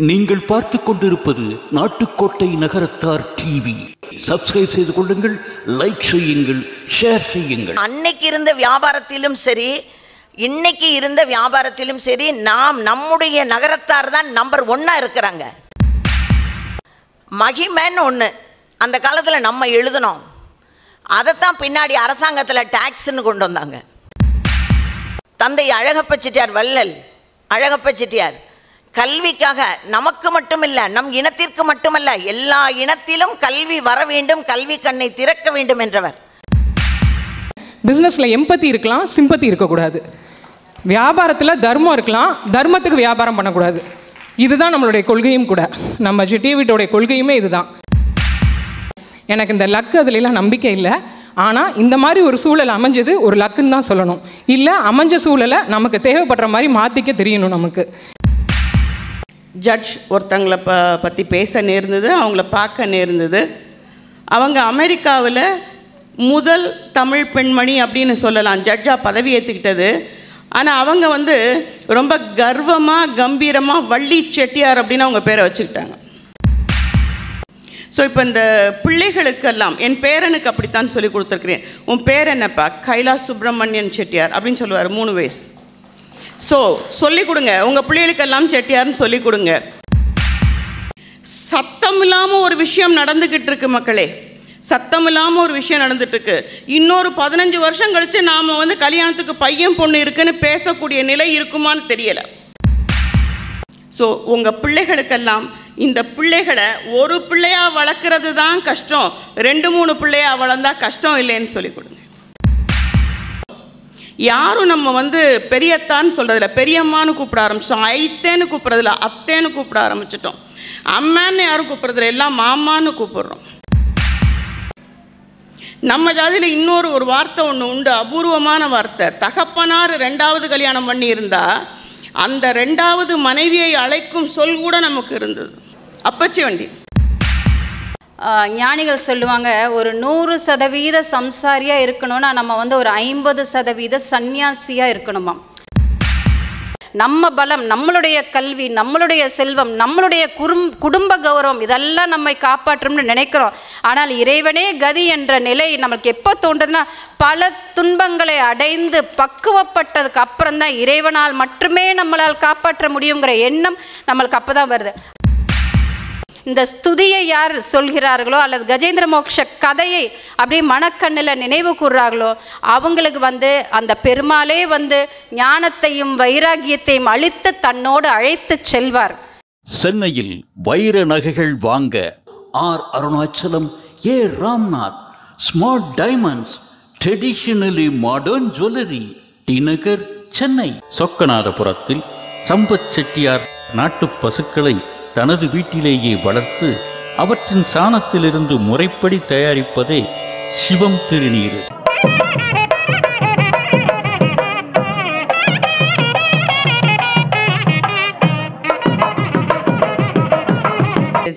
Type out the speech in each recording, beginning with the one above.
நீங்கள் பார்த்து கொண்டிருப்பது நாட்டுக்கோட்டை நகரத்தார் டிவி. சப்ஸ்கிரைப் செய்து கொள்ளுங்கள், லைக் செய்யுங்கள், ஷேர் செய்யுங்கள். அன்னைக்கு இருந்த வியாபாரத்திலும் சரி, இன்னைக்கு இருந்த வியாபாரத்திலும் சரி, நம்முடைய நகரத்தார் தான் நம்பர் 1 இருக்கிறாங்க. மகிமைன்னு ஒன்று அந்த காலத்தில் நம்ம எழுதணும், அதைத்தான் பின்னாடி அரசாங்கத்தில் டாக்ஸ்ன்னு கொண்டு வந்தாங்க. தந்தை அழகப்ப செட்டியார், வள்ளல் அழகப்ப செட்டியார் கல்விக்காக நமக்கு மட்டுமில்லை, நம் இனத்திற்கு மட்டுமல்ல, எல்லா இனத்திலும் கல்வி வர வேண்டும், கல்வி கண்ணை திறக்க வேண்டும் என்றவர். பிஸ்னஸில் எம்பத்தி இருக்கலாம், சிம்பத்தி இருக்கக்கூடாது. வியாபாரத்தில் தர்மம் இருக்கலாம், தர்மத்துக்கு வியாபாரம் பண்ணக்கூடாது. இதுதான் நம்மளுடைய கொள்கையும் கூட. நம்ம செட்டிய வீட்டோடைய கொள்கையுமே இதுதான். எனக்கு இந்த லக்கு அதுலாம் நம்பிக்கை இல்லை. ஆனால் இந்த மாதிரி ஒரு சூழல் அமைஞ்சது ஒரு லக்குன்னு தான் சொல்லணும். இல்லை, அமைஞ்ச சூழலை நமக்கு தேவைப்படுற மாதிரி மாற்றிக்க தெரியணும். நமக்கு ஜட்ஜ் ஒருத்தங்களை பற்றி பேச நேர்ந்தது, அவங்கள பார்க்க நேர்ந்தது. அவங்க அமெரிக்காவில் முதல் தமிழ் பெண்மணி அப்படின்னு சொல்லலாம், ஜட்ஜாக பதவி ஏற்றுக்கிட்டது. ஆனால் அவங்க ரொம்ப கர்வமாக கம்பீரமாக வள்ளி செட்டியார் அப்படின்னு அவங்க பேரை வச்சுக்கிட்டாங்க. ஸோ இப்போ இந்த பிள்ளைகளுக்கெல்லாம், என் பேரனுக்கு அப்படித்தான் சொல்லி கொடுத்துருக்குறேன். உன் பேர் என்னப்பா? கைலாஸ் சுப்பிரமணியன் செட்டியார் அப்படின்னு சொல்லுவார், 3 வயசு. ஸோ சொல்லிக் கொடுங்க, உங்கள் பிள்ளைகளுக்கெல்லாம் செட்டியார்னு சொல்லிக் கொடுங்க. சத்தம் இல்லாமல் ஒரு விஷயம் நடந்துக்கிட்டு இருக்கு மக்களே, சத்தம் இல்லாமல் ஒரு விஷயம் நடந்துட்டுருக்கு. இன்னொரு 15 வருஷம் கழித்து நாம் கல்யாணத்துக்கு பையன் பொண்ணு இருக்குன்னு பேசக்கூடிய நிலை இருக்குமான்னு தெரியலை. ஸோ உங்கள் பிள்ளைகளுக்கெல்லாம் இந்த பிள்ளைகளை ஒரு பிள்ளையாக வளர்க்குறது தான் கஷ்டம், 2-3 பிள்ளையாக வளர்ந்தா கஷ்டம் இல்லைன்னு சொல்லிக் கொடுங்க. யாரும் நம்ம பெரியத்தான்னு சொல்கிறதில்ல, பெரியம்மான்னு கூப்பிட ஆரம்பிச்சிட்டோம். ஐத்தேன்னு கூப்பிட்றதில்ல, அத்தேன்னு கூப்பிட ஆரம்பிச்சிட்டோம். அம்மான்னு யாரும் கூப்பிட்றதில்ல, எல்லாம் மாமான்னு கூப்பிட்றோம். நம்ம ஜாதியில் இன்னொரு வார்த்தை ஒன்று உண்டு, அபூர்வமான வார்த்தை. தகப்பனார் 2வது கல்யாணம் பண்ணியிருந்தா அந்த 2வது மனைவியை அழைக்கும் சொல் கூட நமக்கு இருந்தது, அப்பச்சி வண்டி. ஞானிகள் சொல்லுவாங்க, ஒரு 100% சம்சாரியாக இருக்கணும்னா நம்ம ஒரு 50% சன்னியாசியாக இருக்கணுமா. நம்ம பலம், நம்மளுடைய கல்வி, நம்மளுடைய செல்வம், நம்மளுடைய குடும்ப கௌரவம் இதெல்லாம் நம்மை காப்பாற்றும்னு நினைக்கிறோம். ஆனால் இறைவனே கதி என்ற நிலை நம்மளுக்கு எப்போ தோன்றதுன்னா, பல துன்பங்களை அடைந்து பக்குவப்பட்டதுக்கு அப்புறம் தான் இறைவனால் மட்டுமே நம்மளால் காப்பாற்ற முடியுங்கிற எண்ணம் நம்மளுக்கு அப்போ தான் வருது. இந்த ஸ்துதியை யார் சொல்கிறார்களோ அல்லது கஜேந்திர மோட்ச கதையை அப்படியே மனக்கண்ணில் நினைவு கூறுறார்களோ அவங்களுக்கு அந்த பெருமாளே ஞானத்தையும் வைராகியத்தையும் அளித்து தன்னோடு அழைத்து செல்வார். சென்னையில் வைர நகைகள் வாங்க R Arunachalam, A Ramnath, smart diamonds, traditionally modern jewellery, T Nagar, Chennai. சொக்கநாதபுரத்தில் சம்பத் செட்டியார் நாட்டு பசுக்களை தனது வீட்டிலேயே வளர்த்து அவற்றின் சாணத்திலிருந்து முறைப்படி தயாரிப்பதே சிவம் திருநீர்.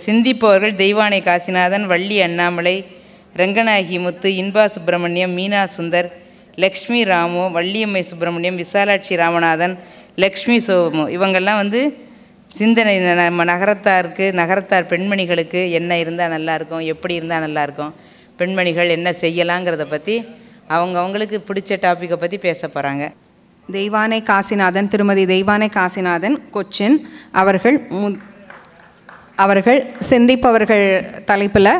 சிந்திப்பவர்கள் தெய்வானை காசிநாதன், வள்ளி அண்ணாமலை, ரங்கநாயகி முத்து, இன்பா சுப்பிரமணியம், மீனா சுந்தர், லக்ஷ்மி ராமு, வள்ளியம்மை சுப்பிரமணியம், விசாலாட்சி ராமநாதன், லக்ஷ்மி சோமு. இவங்கெல்லாம் சிந்தனை நம்ம நகரத்தார் பெண்மணிகளுக்கு என்ன இருந்தால் நல்லாயிருக்கும், எப்படி இருந்தால் நல்லாயிருக்கும், பெண்மணிகள் என்ன செய்யலாங்கிறத பற்றி அவங்களுக்கு பிடிச்ச டாப்பிக்கை பற்றி பேச போகிறாங்க. தெய்வானை காசிநாதன், திருமதி தெய்வானை காசிநாதன் கொச்சின் அவர்கள் சிந்திப்பவர்கள் தலைப்பில்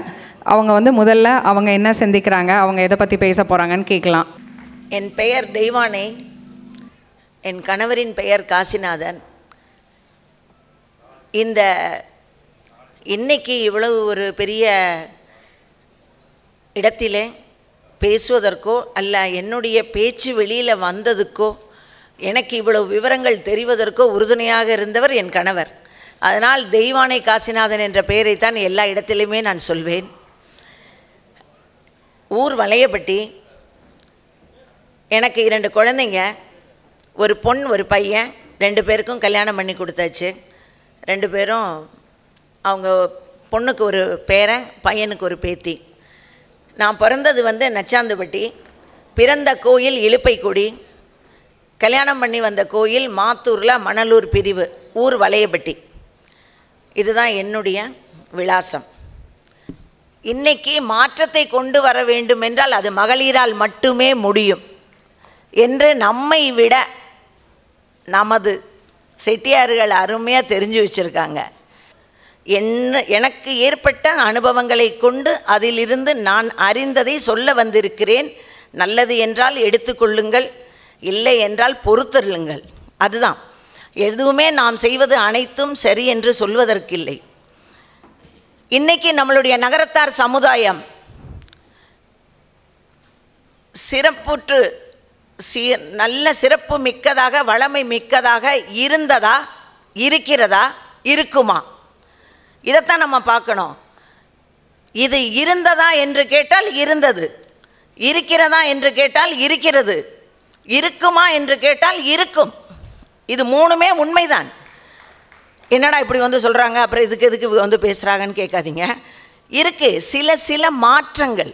அவங்க முதல்ல அவங்க என்ன சிந்திக்கிறாங்க, அவங்க எதை பற்றி பேச போகிறாங்கன்னு கேட்கலாம். என் பெயர் தெய்வானை, என் கணவரின் பெயர் காசிநாதன். இன்னைக்கு இவ்வளவு ஒரு பெரிய இடத்திலே பேசுவதற்கோ அல்ல என்னுடைய பேச்சு வெளியில் வந்ததுக்கோ எனக்கு இவ்வளவு விவரங்கள் தெரிவதற்கோ உறுதுணையாக இருந்தவர் என் கணவர். அதனால் தெய்வானை காசிநாதன் என்ற பெயரைத்தான் எல்லா இடத்திலுமே நான் சொல்வேன். ஊர் வளையப்பட்டி. எனக்கு 2 குழந்தைங்க, ஒரு பொண் ஒரு பையன். 2 பேருக்கும் கல்யாணம் பண்ணி கொடுத்தாச்சு. 2 பேரும், அவங்க பொண்ணுக்கு ஒரு பேரன், பையனுக்கு ஒரு பேத்தி. நான் பிறந்தது நச்சாந்துப்பட்டி. பிறந்த கோயில் இலுப்பைக்குடி, கல்யாணம் பண்ணி வந்த கோயில் மாத்தூரில் மணலூர் பிரிவு, ஊர் வளையப்பட்டி. இதுதான் என்னுடைய விலாசம். இன்னைக்கு மாற்றத்தை கொண்டு வர வேண்டும் என்றால் அது மகளிரால் மட்டுமே முடியும் என்று நம்மை விட நமது செட்டியார்கள் அருமையாக தெரிஞ்சு வச்சுருக்காங்க. எனக்கு ஏற்பட்ட அனுபவங்களை கொண்டு அதிலிருந்து நான் அறிந்ததை சொல்ல வந்திருக்கிறேன். நல்லது என்றால் எடுத்துக்கொள்ளுங்கள், இல்லை என்றால் பொறுத்தருளுங்கள். அதுதான். எதுவுமே நாம் செய்வது அனைத்தும் சரி என்று சொல்வதற்கில்லை. இன்னைக்கு நம்மளுடைய நகரத்தார் சமுதாயம் சிறப்புற்று நல்ல சிறப்பு மிக்கதாக வளமை மிக்கதாக இருந்ததா, இருக்கிறதா, இருக்குமா, இதைத்தான் நம்ம பார்க்கணும். இது இருந்ததா என்று கேட்டால் இருந்தது, இருக்கிறதா என்று கேட்டால் இருக்கிறது, இருக்குமா என்று கேட்டால் இருக்கும். இது மூணுமே உண்மைதான். என்னடா இப்படி வந்து சொல்கிறாங்க, அப்புறம் எதுக்கு வந்து பேசுகிறாங்கன்னு கேட்காதீங்க. இருக்குது சில மாற்றங்கள்.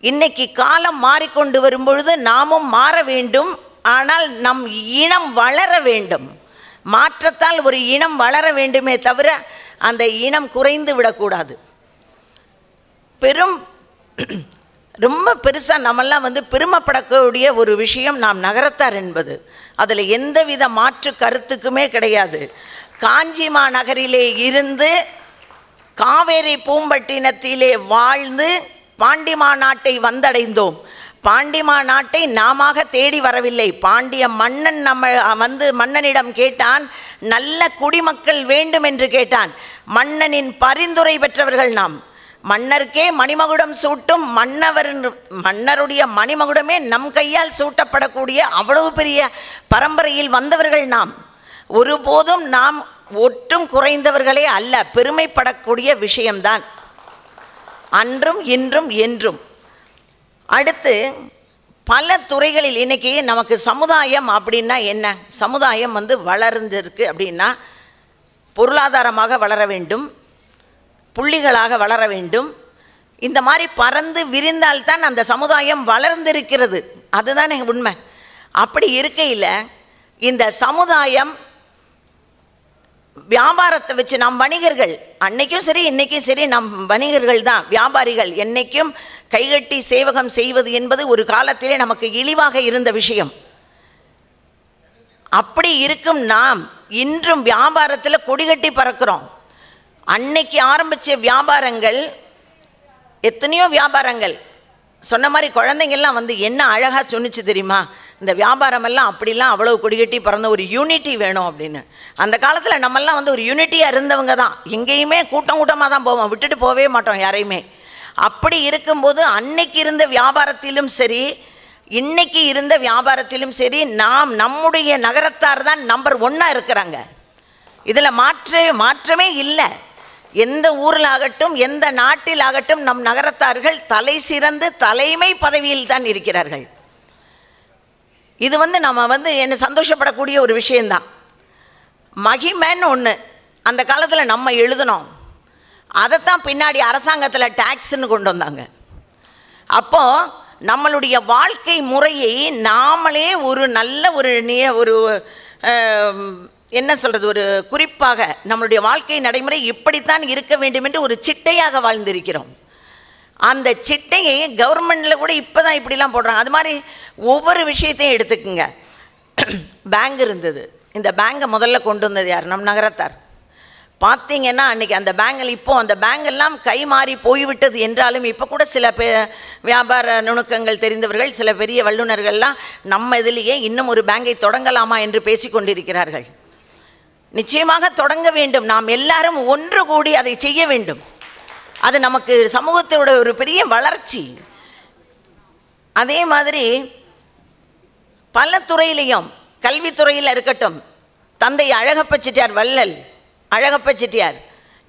இன்னைக்கு காலம் மாறிக்கொண்டு வரும்பொழுது நாமும் மாற வேண்டும். ஆனால் நம் இனம் வளர வேண்டும். மாற்றத்தால் ஒரு இனம் வளர வேண்டுமே தவிர அந்த இனம் குறைந்து விடக்கூடாது. ரொம்ப பெருசாக நம்மெல்லாம் வந்து பெருமைப்படக்கூடிய ஒரு விஷயம் நாம் நகரத்தார் என்பது. அதில் எந்தவித மாற்று கருத்துக்குமே கிடையாது. காஞ்சிமா நகரிலே இருந்து காவேரி பூம்பட்டினத்திலே வாழ்ந்து பாண்டிமா நாட்டை வந்தடைந்தோம். பாண்டிமா நாட்டை நாம தேடி வரவில்லை. பாண்டிய மன்னன் மன்னனிடம் கேட்டான், நல்ல குடிமக்கள் வேண்டும் என்று கேட்டான். மன்னனின் பரிந்துரை பெற்றவர்கள் நாம். மன்னருக்கே மணிமகுடம் சூட்டும் மன்னருடைய மணிமகுடமே நம் கையால் சூட்டப்படக்கூடிய அவ்வளவு பெரிய பரம்பரையில் வந்தவர்கள் நாம். ஒருபோதும் நாம் ஒட்டும் குறைந்தவர்களே அல்ல. பெருமைப்படக்கூடிய விஷயம்தான் அன்றும் இன்றும் என்றும். அடுத்து பல துறைகளில் இன்றைக்கி நமக்கு சமுதாயம் அப்படின்னா என்ன? சமுதாயம் வந்து வளர்ந்திருக்கு அப்படின்னா பொருளாதாரமாக வளர வேண்டும், புள்ளிகளாக வளர வேண்டும். இந்த மாதிரி பறந்து விரிந்தால்தான் அந்த சமுதாயம் வளர்ந்திருக்கிறது. அதுதான் உண்மை. அப்படி இருக்கையில் இந்த சமுதாயம் வியாபாரத்தை வச்சு நம் வணிகர்கள் அன்னைக்கும் சரி இன்னைக்கும் சரி நம் வணிகர்கள் தான் வியாபாரிகள். என்னைக்கும் கைகட்டி சேவகம் செய்வது என்பது ஒரு காலத்திலே நமக்கு இழிவாக இருந்த விஷயம். அப்படி இருக்கும் நாம் இன்றும் வியாபாரத்தில் கொடிகட்டி பறக்கிறோம். அன்னைக்கு ஆரம்பித்த வியாபாரங்கள் எத்தனையோ வியாபாரங்கள் சொன்ன மாதிரி குழந்தைங்கள்லாம் வந்து என்ன அழகாக சொன்னிச்சு தெரியுமா? இந்த வியாபாரமெல்லாம் அப்படிலாம் அவ்வளோ கொடிகட்டி பறந்த ஒரு யூனிட்டி வேணும் அப்படின்னு. அந்த காலத்தில் நம்மெல்லாம் வந்து ஒரு யூனிட்டியாக இருந்தவங்க தான். எங்கேயுமே கூட்டமாக தான் போவோம், விட்டுட்டு போகவே மாட்டோம் யாரையுமே. அப்படி இருக்கும்போது அன்னைக்கு இருந்த வியாபாரத்திலும் சரி இன்னைக்கு இருந்த வியாபாரத்திலும் சரி நம்முடைய நகரத்தார் தான் நம்பர் 1 இருக்கிறாங்க. இதில் மாற்றமே இல்லை. எந்த ஊரில் ஆகட்டும் எந்த நாட்டில் ஆகட்டும் நம் நகரத்தார்கள் தலை சிறந்து தலைமை பதவியில் தான் இருக்கிறார்கள். இது வந்து நம்ம வந்து என்ன சந்தோஷப்படக்கூடிய ஒரு விஷயந்தான். மகிமைன்னு ஒன்று அந்த காலத்தில் நம்ம எழுதணும். அதைத்தான் பின்னாடி அரசாங்கத்தில் டேக்ஸ்ன்னு கொண்டு வந்தாங்க. அப்போது நம்மளுடைய வாழ்க்கை முறையை நாமளே ஒரு நல்ல ஒரு என்ன சொல்கிறது, ஒரு குறிப்பாக நம்மளுடைய வாழ்க்கை நடைமுறை இப்படித்தான் இருக்க வேண்டும் என்று ஒரு சிட்டையாக வாழ்ந்திருக்கிறோம். அந்த சிட்டையை கவர்மெண்டில் கூட இப்போ தான் இப்படிலாம் போடுறாங்க. அது மாதிரி ஒவ்வொரு விஷயத்தையும் எடுத்துக்குங்க. பேங்க் இருந்தது. இந்த பேங்கை முதல்ல கொண்டு வந்தது யார்? நம் நகரத்தார். பார்த்தீங்கன்னா அன்றைக்கி அந்த பேங்கில் இப்போது அந்த பேங்கெல்லாம் கை மாறி போய்விட்டது என்றாலும் இப்போ கூட சில வியாபார நுணுக்கங்கள் தெரிந்தவர்கள் சில பெரிய வல்லுநர்கள்லாம் நம்ம இதிலேயே இன்னும் ஒரு பேங்கை தொடங்கலாமா என்று பேசி கொண்டிருக்கிறார்கள். நிச்சயமாக தொடங்க வேண்டும். நாம் எல்லாரும் ஒன்று கூடி அதை செய்ய வேண்டும். அது நமக்கு சமூகத்தோட ஒரு பெரிய வளர்ச்சி. அதே மாதிரி பல துறையிலையும் கல்வித்துறையில் இருக்கட்டும், தந்தை அழகப்ப செட்டியார் வள்ளல் அழகப்ப செட்டியார்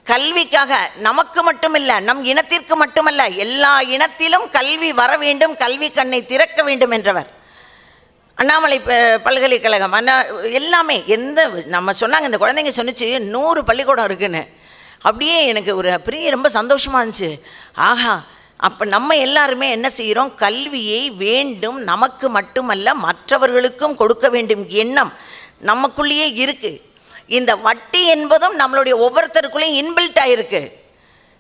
கல்விக்காக நமக்கு மட்டுமில்லை நம் இனத்திற்கு மட்டுமல்ல எல்லா இனத்திலும் கல்வி வர வேண்டும், கல்வி கண்ணை திறக்க வேண்டும் என்றவர். அண்ணாமலை பல்கலைக்கழகம் எல்லாமே நம்ம சொன்னாங்க. இந்த குழந்தைங்க சொன்னிச்சு 100 பள்ளிக்கூடம் இருக்குன்னு. அப்படியே எனக்கு ஒரு பெரிய ரொம்ப சந்தோஷமாக இருந்துச்சு. ஆஹா, அப்போ நம்ம எல்லாருமே என்ன செய்கிறோம்? கல்வியை வேண்டும், நமக்கு மட்டுமல்ல மற்றவர்களுக்கும் கொடுக்க வேண்டும் எண்ணம் நமக்குள்ளேயே இருக்குது. இந்த வட்டி என்பதும் நம்மளுடைய ஒவ்வொருத்தருக்குள்ளேயும் இன்பில்ட் ஆகிருக்கு.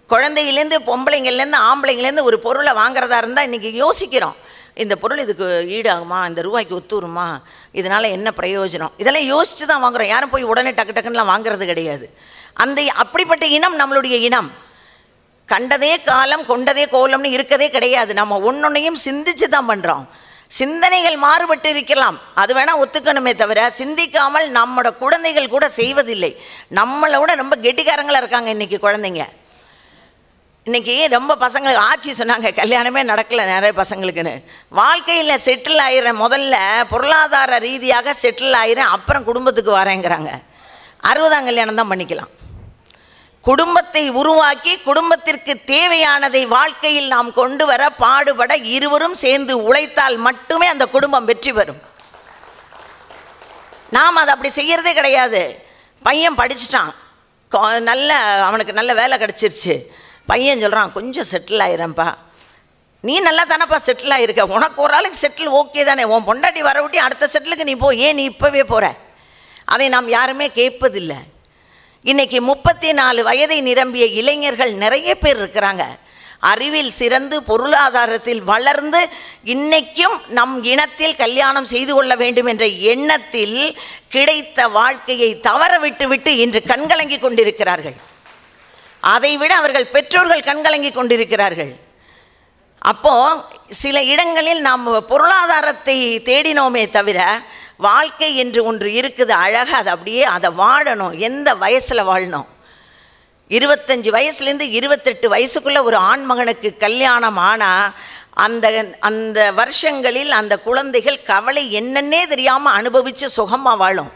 குழந்தையிலேருந்து பொம்பளைங்கள்லேருந்து ஆம்பளைங்கலேருந்து ஒரு பொருளை வாங்குறதா இருந்தால் இன்றைக்கி யோசிக்கிறோம், இந்த பொருள் இதுக்கு ஈடாகுமா, இந்த ரூபாய்க்கு ஒத்துருமா, இதனால் என்ன பிரயோஜனம், இதெல்லாம் யோசித்து தான் வாங்குகிறோம். யாரும் போய் உடனே டக்கு டக்குன்னுலாம் வாங்குறது கிடையாது. அப்படிப்பட்ட இனம் நம்மளுடைய இனம். கண்டதே காலம் கொண்டதே கோலம்னு இருக்கதே கிடையாது. நம்ம ஒன்னொன்னையும் சிந்திச்சு தான் பண்ணுறோம். சிந்தனைகள் மாறுபட்டு இருக்கலாம், அது வேணால் ஒத்துக்கணுமே தவிர சிந்திக்காமல் நம்மளோட குழந்தைகள் கூட செய்வதில்லை. நம்மளை விட ரொம்ப கெட்டிக்காரங்களாக இருக்காங்க இன்றைக்கி குழந்தைங்க. இன்றைக்கி ரொம்ப பசங்களுக்கு ஆட்சி சொன்னாங்க கல்யாணமே நடக்கலை நிறைய பசங்களுக்குன்னு. வாழ்க்கையில் செட்டில் ஆகிறேன், முதல்ல பொருளாதார ரீதியாக செட்டில் ஆகிறேன், அப்புறம் குடும்பத்துக்கு வரேங்கிறாங்க. 60ஆம் கல்யாணம் தான் பண்ணிக்கலாம். குடும்பத்தை உருவாக்கி குடும்பத்திற்கு தேவையானதை வாழ்க்கையில் நாம் கொண்டு வர பாடுபட இருவரும் சேர்ந்து உழைத்தால் மட்டுமே அந்த குடும்பம் வெற்றி பெறும். நாம் அதை அப்படி செய்கிறதே கிடையாது. பையன் படிச்சுட்டான், அவனுக்கு நல்ல வேலை கிடச்சிருச்சு. பையன் சொல்கிறான், கொஞ்சம் செட்டில் ஆகிறேன்ப்பா. நீ நல்லா தானப்பா செட்டில் ஆகிருக்க, உனக்கு ஒரு ஆளுக்கு செட்டில் ஓகே தானே, உன் பொண்டாட்டி வர விட்டி அடுத்த செட்டிலுக்கு நீ போ, ஏன் நீ இப்போவே போகிற? அதை நாம் யாருமே கேட்பதில்லை. இன்றைக்கி 34 வயதை நிரம்பிய இளைஞர்கள் நிறைய பேர் இருக்கிறாங்க. அறிவில் சிறந்து பொருளாதாரத்தில் வளர்ந்து இன்றைக்கும் நம் இனத்தில் கல்யாணம் செய்து கொள்ள வேண்டும் என்ற எண்ணத்தில் கிடைத்த வாழ்க்கையை தவற விட்டு இன்று கண்கலங்கி கொண்டிருக்கிறார்கள். அதைவிட அவர்கள் பெற்றோர்கள் கண்கலங்கி கொண்டிருக்கிறார்கள். அப்போது சில இடங்களில் நாம் பொருளாதாரத்தை தேடினோமே தவிர வாழ்க்கை என்று ஒன்று இருக்குது, அழகாக அதை அப்படியே அதை வாழணும். எந்த வயசில் வாழணும்? 25 வயசுலேருந்து 28 வயசுக்குள்ளே ஒரு ஆண்மகனுக்கு கல்யாணம் ஆனால் அந்த வருஷங்களில் அந்த குழந்தைகள் கவலை என்னன்னே தெரியாமல் அனுபவித்து சுகமாக வாழும்.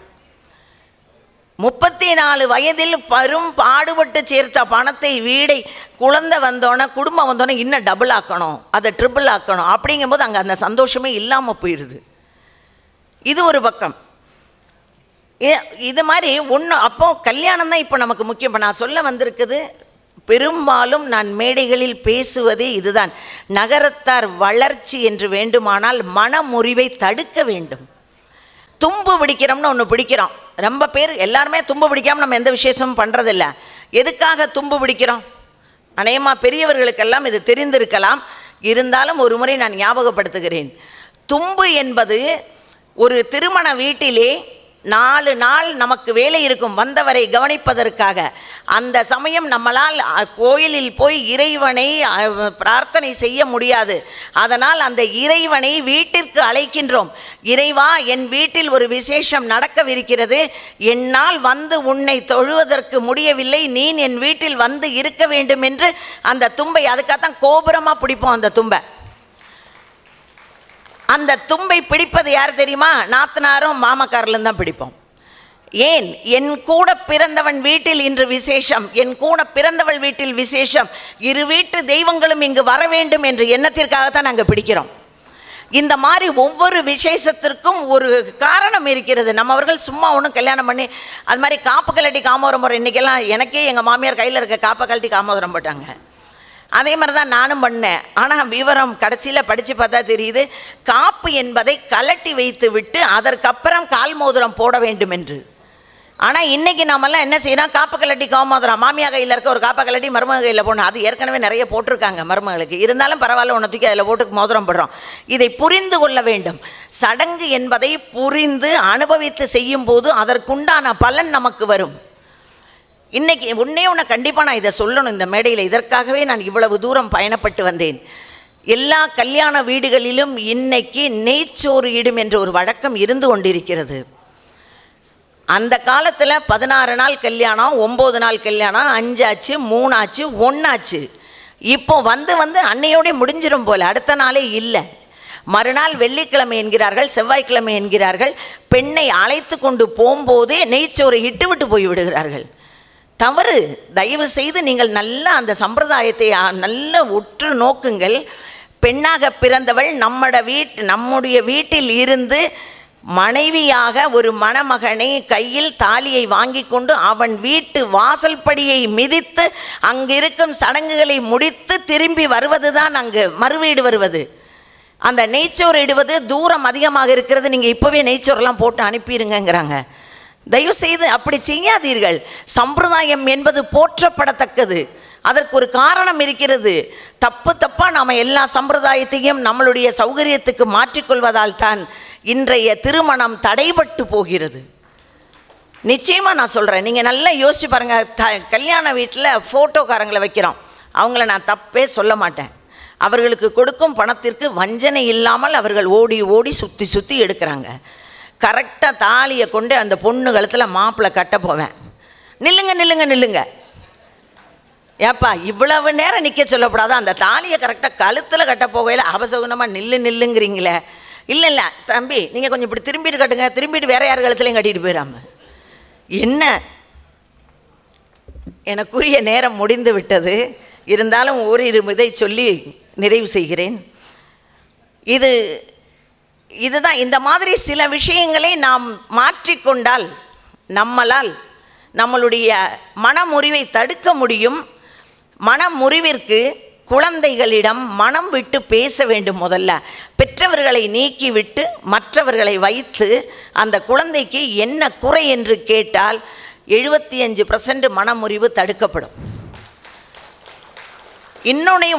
34 வயதில் பரும் பாடுபட்டு சேர்த்த பணத்தை வீடை குழந்தை வந்தோன்னே குடும்பம் வந்தோன்னே இன்னும் டபுள் ஆக்கணும், அதை ட்ரிபிள் ஆக்கணும். அப்படிங்கும்போது அங்கே அந்த சந்தோஷமே இல்லாமல் போயிடுது. இது ஒரு பக்கம். இது மாதிரி ஒன்று. அப்போது கல்யாணம் தான் இப்போ நமக்கு முக்கியம். இப்போ நான் சொல்ல வந்திருக்குது, பெரும்பாலும் நான் மேடைகளில் பேசுவதே இதுதான். நகரத்தார் வளர்ச்சி என்று வேண்டுமானால் மனமுறிவை தடுக்க வேண்டும். தும்பு பிடிக்கிறோம்னு ஒன்று பிடிக்கிறோம். ரொம்ப பேர் எல்லாருமே தும்பு பிடிக்காமல் நம்ம எந்த விசேஷமும் பண்ணுறதில்ல. எதுக்காக தும்பு பிடிக்கிறோம்? அநேகமாக பெரியவர்களுக்கெல்லாம் இது தெரிந்திருக்கலாம். இருந்தாலும் ஒரு முறை நான் ஞாபகப்படுத்துகிறேன். தும்பு என்பது ஒரு திருமண வீட்டிலே 4 நாள் நமக்கு வேலை இருக்கும் வந்தவரை கவனிப்பதற்காக. அந்த சமயம் நம்மளால் கோயிலில் போய் இறைவனை பிரார்த்தனை செய்ய முடியாது. அதனால் அந்த இறைவனை வீட்டிற்கு அழைக்கின்றோம். இறைவா, என் வீட்டில் ஒரு விசேஷம் நடக்கவிருக்கிறது, என்னால் வந்து உன்னை தொழுவதற்கு முடியவில்லை, நீ என் வீட்டில் வந்து இருக்க வேண்டும் என்று அந்த தும்பை, அதுக்காகத்தான் கோபுரமாக பிடிப்போம் அந்த தும்பை. அந்த தும்பை பிடிப்பது யார் தெரியுமா? நாத்தனாரும் மாமக்காரிலும் தான் பிடிப்போம். ஏன்? என் கூட பிறந்தவன் வீட்டில் இன்று விசேஷம், என் கூட பிறந்தவள் வீட்டில் விசேஷம், இரு வீட்டு தெய்வங்களும் இங்கு வர வேண்டும் என்ற எண்ணத்திற்காகத்தான் நாங்கள் பிடிக்கிறோம். இந்த மாதிரி ஒவ்வொரு விசேஷத்திற்கும் ஒரு காரணம் இருக்கிறது. நம்மவர்கள் சும்மா ஒன்றும் கல்யாணம் பண்ணி அது மாதிரி காப்பு கழட்டி காமோதரம் போகிற இன்றைக்கெல்லாம் எனக்கே எங்கள் மாமியார் கையில் இருக்க காப்பை கழட்டி காமோதரம் போட்டாங்க. அதே மாதிரி தான் நானும் பண்ணேன். ஆனால் விவரம் கடைசியில் படித்து பார்த்தா தெரியுது, காப்பு என்பதை கலட்டி வைத்து விட்டு அதற்கப்புறம் கால் மோதிரம் போட வேண்டும் என்று. ஆனால் இன்றைக்கி நம்மெல்லாம் என்ன செய்யறோம்? காப்பை கலட்டி காமோதிரம், மாமியா கையில் இருக்க ஒரு காப்பை கலட்டி மருமக கையில் போடணும். அது ஏற்கனவே நிறைய போட்டிருக்காங்க மருமகளுக்கு, இருந்தாலும் பரவாயில்ல ஒன்று தூக்கி அதில் போட்டு மோதிரம் போடுறோம். இதை புரிந்து கொள்ள வேண்டும். சடங்கு என்பதை புரிந்து அனுபவித்து செய்யும் போது அதற்குண்டான பலன் நமக்கு வரும். இன்றைக்கி ஒன்று கண்டிப்பாக நான் இதை சொல்லணும் இந்த மேடையில். இதற்காகவே நான் இவ்வளவு தூரம் பயணப்பட்டு வந்தேன். எல்லா கல்யாண வீடுகளிலும் இன்னைக்கு நெய்ச்சோறு இடும் என்ற ஒரு வழக்கம் இருந்து கொண்டிருக்கிறது. அந்த காலத்தில் 16 நாள் கல்யாணம், 9 நாள் கல்யாணம், 5 ஆச்சு, 3 ஆச்சு, 1 ஆச்சு. இப்போ வந்து அன்னையோட முடிஞ்சிடும் போல், அடுத்த நாளே இல்லை. மறுநாள் வெள்ளிக்கிழமை என்கிறார்கள், செவ்வாய்க்கிழமை என்கிறார்கள். பெண்ணை அழைத்து கொண்டு போகும்போதே நெய்ச்சோறு இட்டு விட்டு போய் விடுகிறார்கள். தவறு. தயவு செய்து நீங்கள் நல்ல அந்த சம்பிரதாயத்தை நல்ல உற்று நோக்குங்கள். பெண்ணாக பிறந்தவள் நம்முடைய வீட்டில் இருந்து மனைவியாக ஒரு மணமகனை கையில் தாலியை வாங்கி கொண்டு அவன் வீட்டு வாசல் படியை மிதித்து அங்கிருக்கும் சடங்குகளை முடித்து திரும்பி வருவது தான் அங்கு மறுவீடு வருவது. அந்த நெய்ச்சோறு இடுவது தூரம் அதிகமாக இருக்கிறது, நீங்கள் இப்போவே நெய்ச்சோரெல்லாம் போட்டு அனுப்பிடுங்கிறாங்க. தயவுசெய்து அப்படி செய்யாதீர்கள். சம்பிரதாயம் என்பது போற்றப்படத்தக்கது. அதற்கு ஒரு காரணம் இருக்கிறது. தப்பாக நாம் எல்லா சம்பிரதாயத்தையும் நம்மளுடைய சௌகரியத்துக்கு மாற்றிக்கொள்வதால் தான் இன்றைய திருமணம் தடைபட்டு போகிறது. நிச்சயமாக நான் சொல்கிறேன், நீங்கள் நல்லா யோசிச்சு பாருங்கள். கல்யாண வீட்டில் ஃபோட்டோக்காரங்களை வைக்கிறோம், அவங்கள நான் தப்பே சொல்ல மாட்டேன். அவர்களுக்கு கொடுக்கும் பணத்திற்கு வஞ்சனை இல்லாமல் அவர்கள் ஓடி ஓடி சுற்றி சுற்றி எடுக்கிறாங்க. கரெக்டாக தாலியை கொண்டு அந்த பொண்ணு கழுத்தில் மாப்பிள்ளை கட்ட போவேன். நில்லுங்க நில்லுங்க நில்லுங்க, ஏப்பா இவ்வளவு நேரம் நிற்க சொல்லக்கூடாது, அந்த தாலியை கரெக்டாக கழுத்தில் கட்ட போகையில் அவசகுணமாக நில்லுங்கிறீங்களே. இல்லை இல்லை தம்பி, நீங்கள் கொஞ்சம் இப்படி திரும்பிட்டு கட்டுங்க, திரும்பிட்டு வேற யார் கழுத்துலையும் கட்டிட்டு போயிடாம. என்ன, எனக்குரிய நேரம் முடிந்து விட்டது. இருந்தாலும் ஓரிரு இதை சொல்லி நிறைவு செய்கிறேன். இதுதான், இந்த மாதிரி சில விஷயங்களை நாம் மாற்றிக்கொண்டால் நம்மளால் நம்மளுடைய மனமுறிவை தடுக்க முடியும். மனமுறிவிற்கு குழந்தைகளிடம் மனம் விட்டு பேச வேண்டும். முதல்ல பெற்றவர்களை நீக்கிவிட்டு மற்றவர்களை வைத்து அந்த குழந்தைக்கு என்ன குறை என்று கேட்டால் 75% மனமுறிவு தடுக்கப்படும்.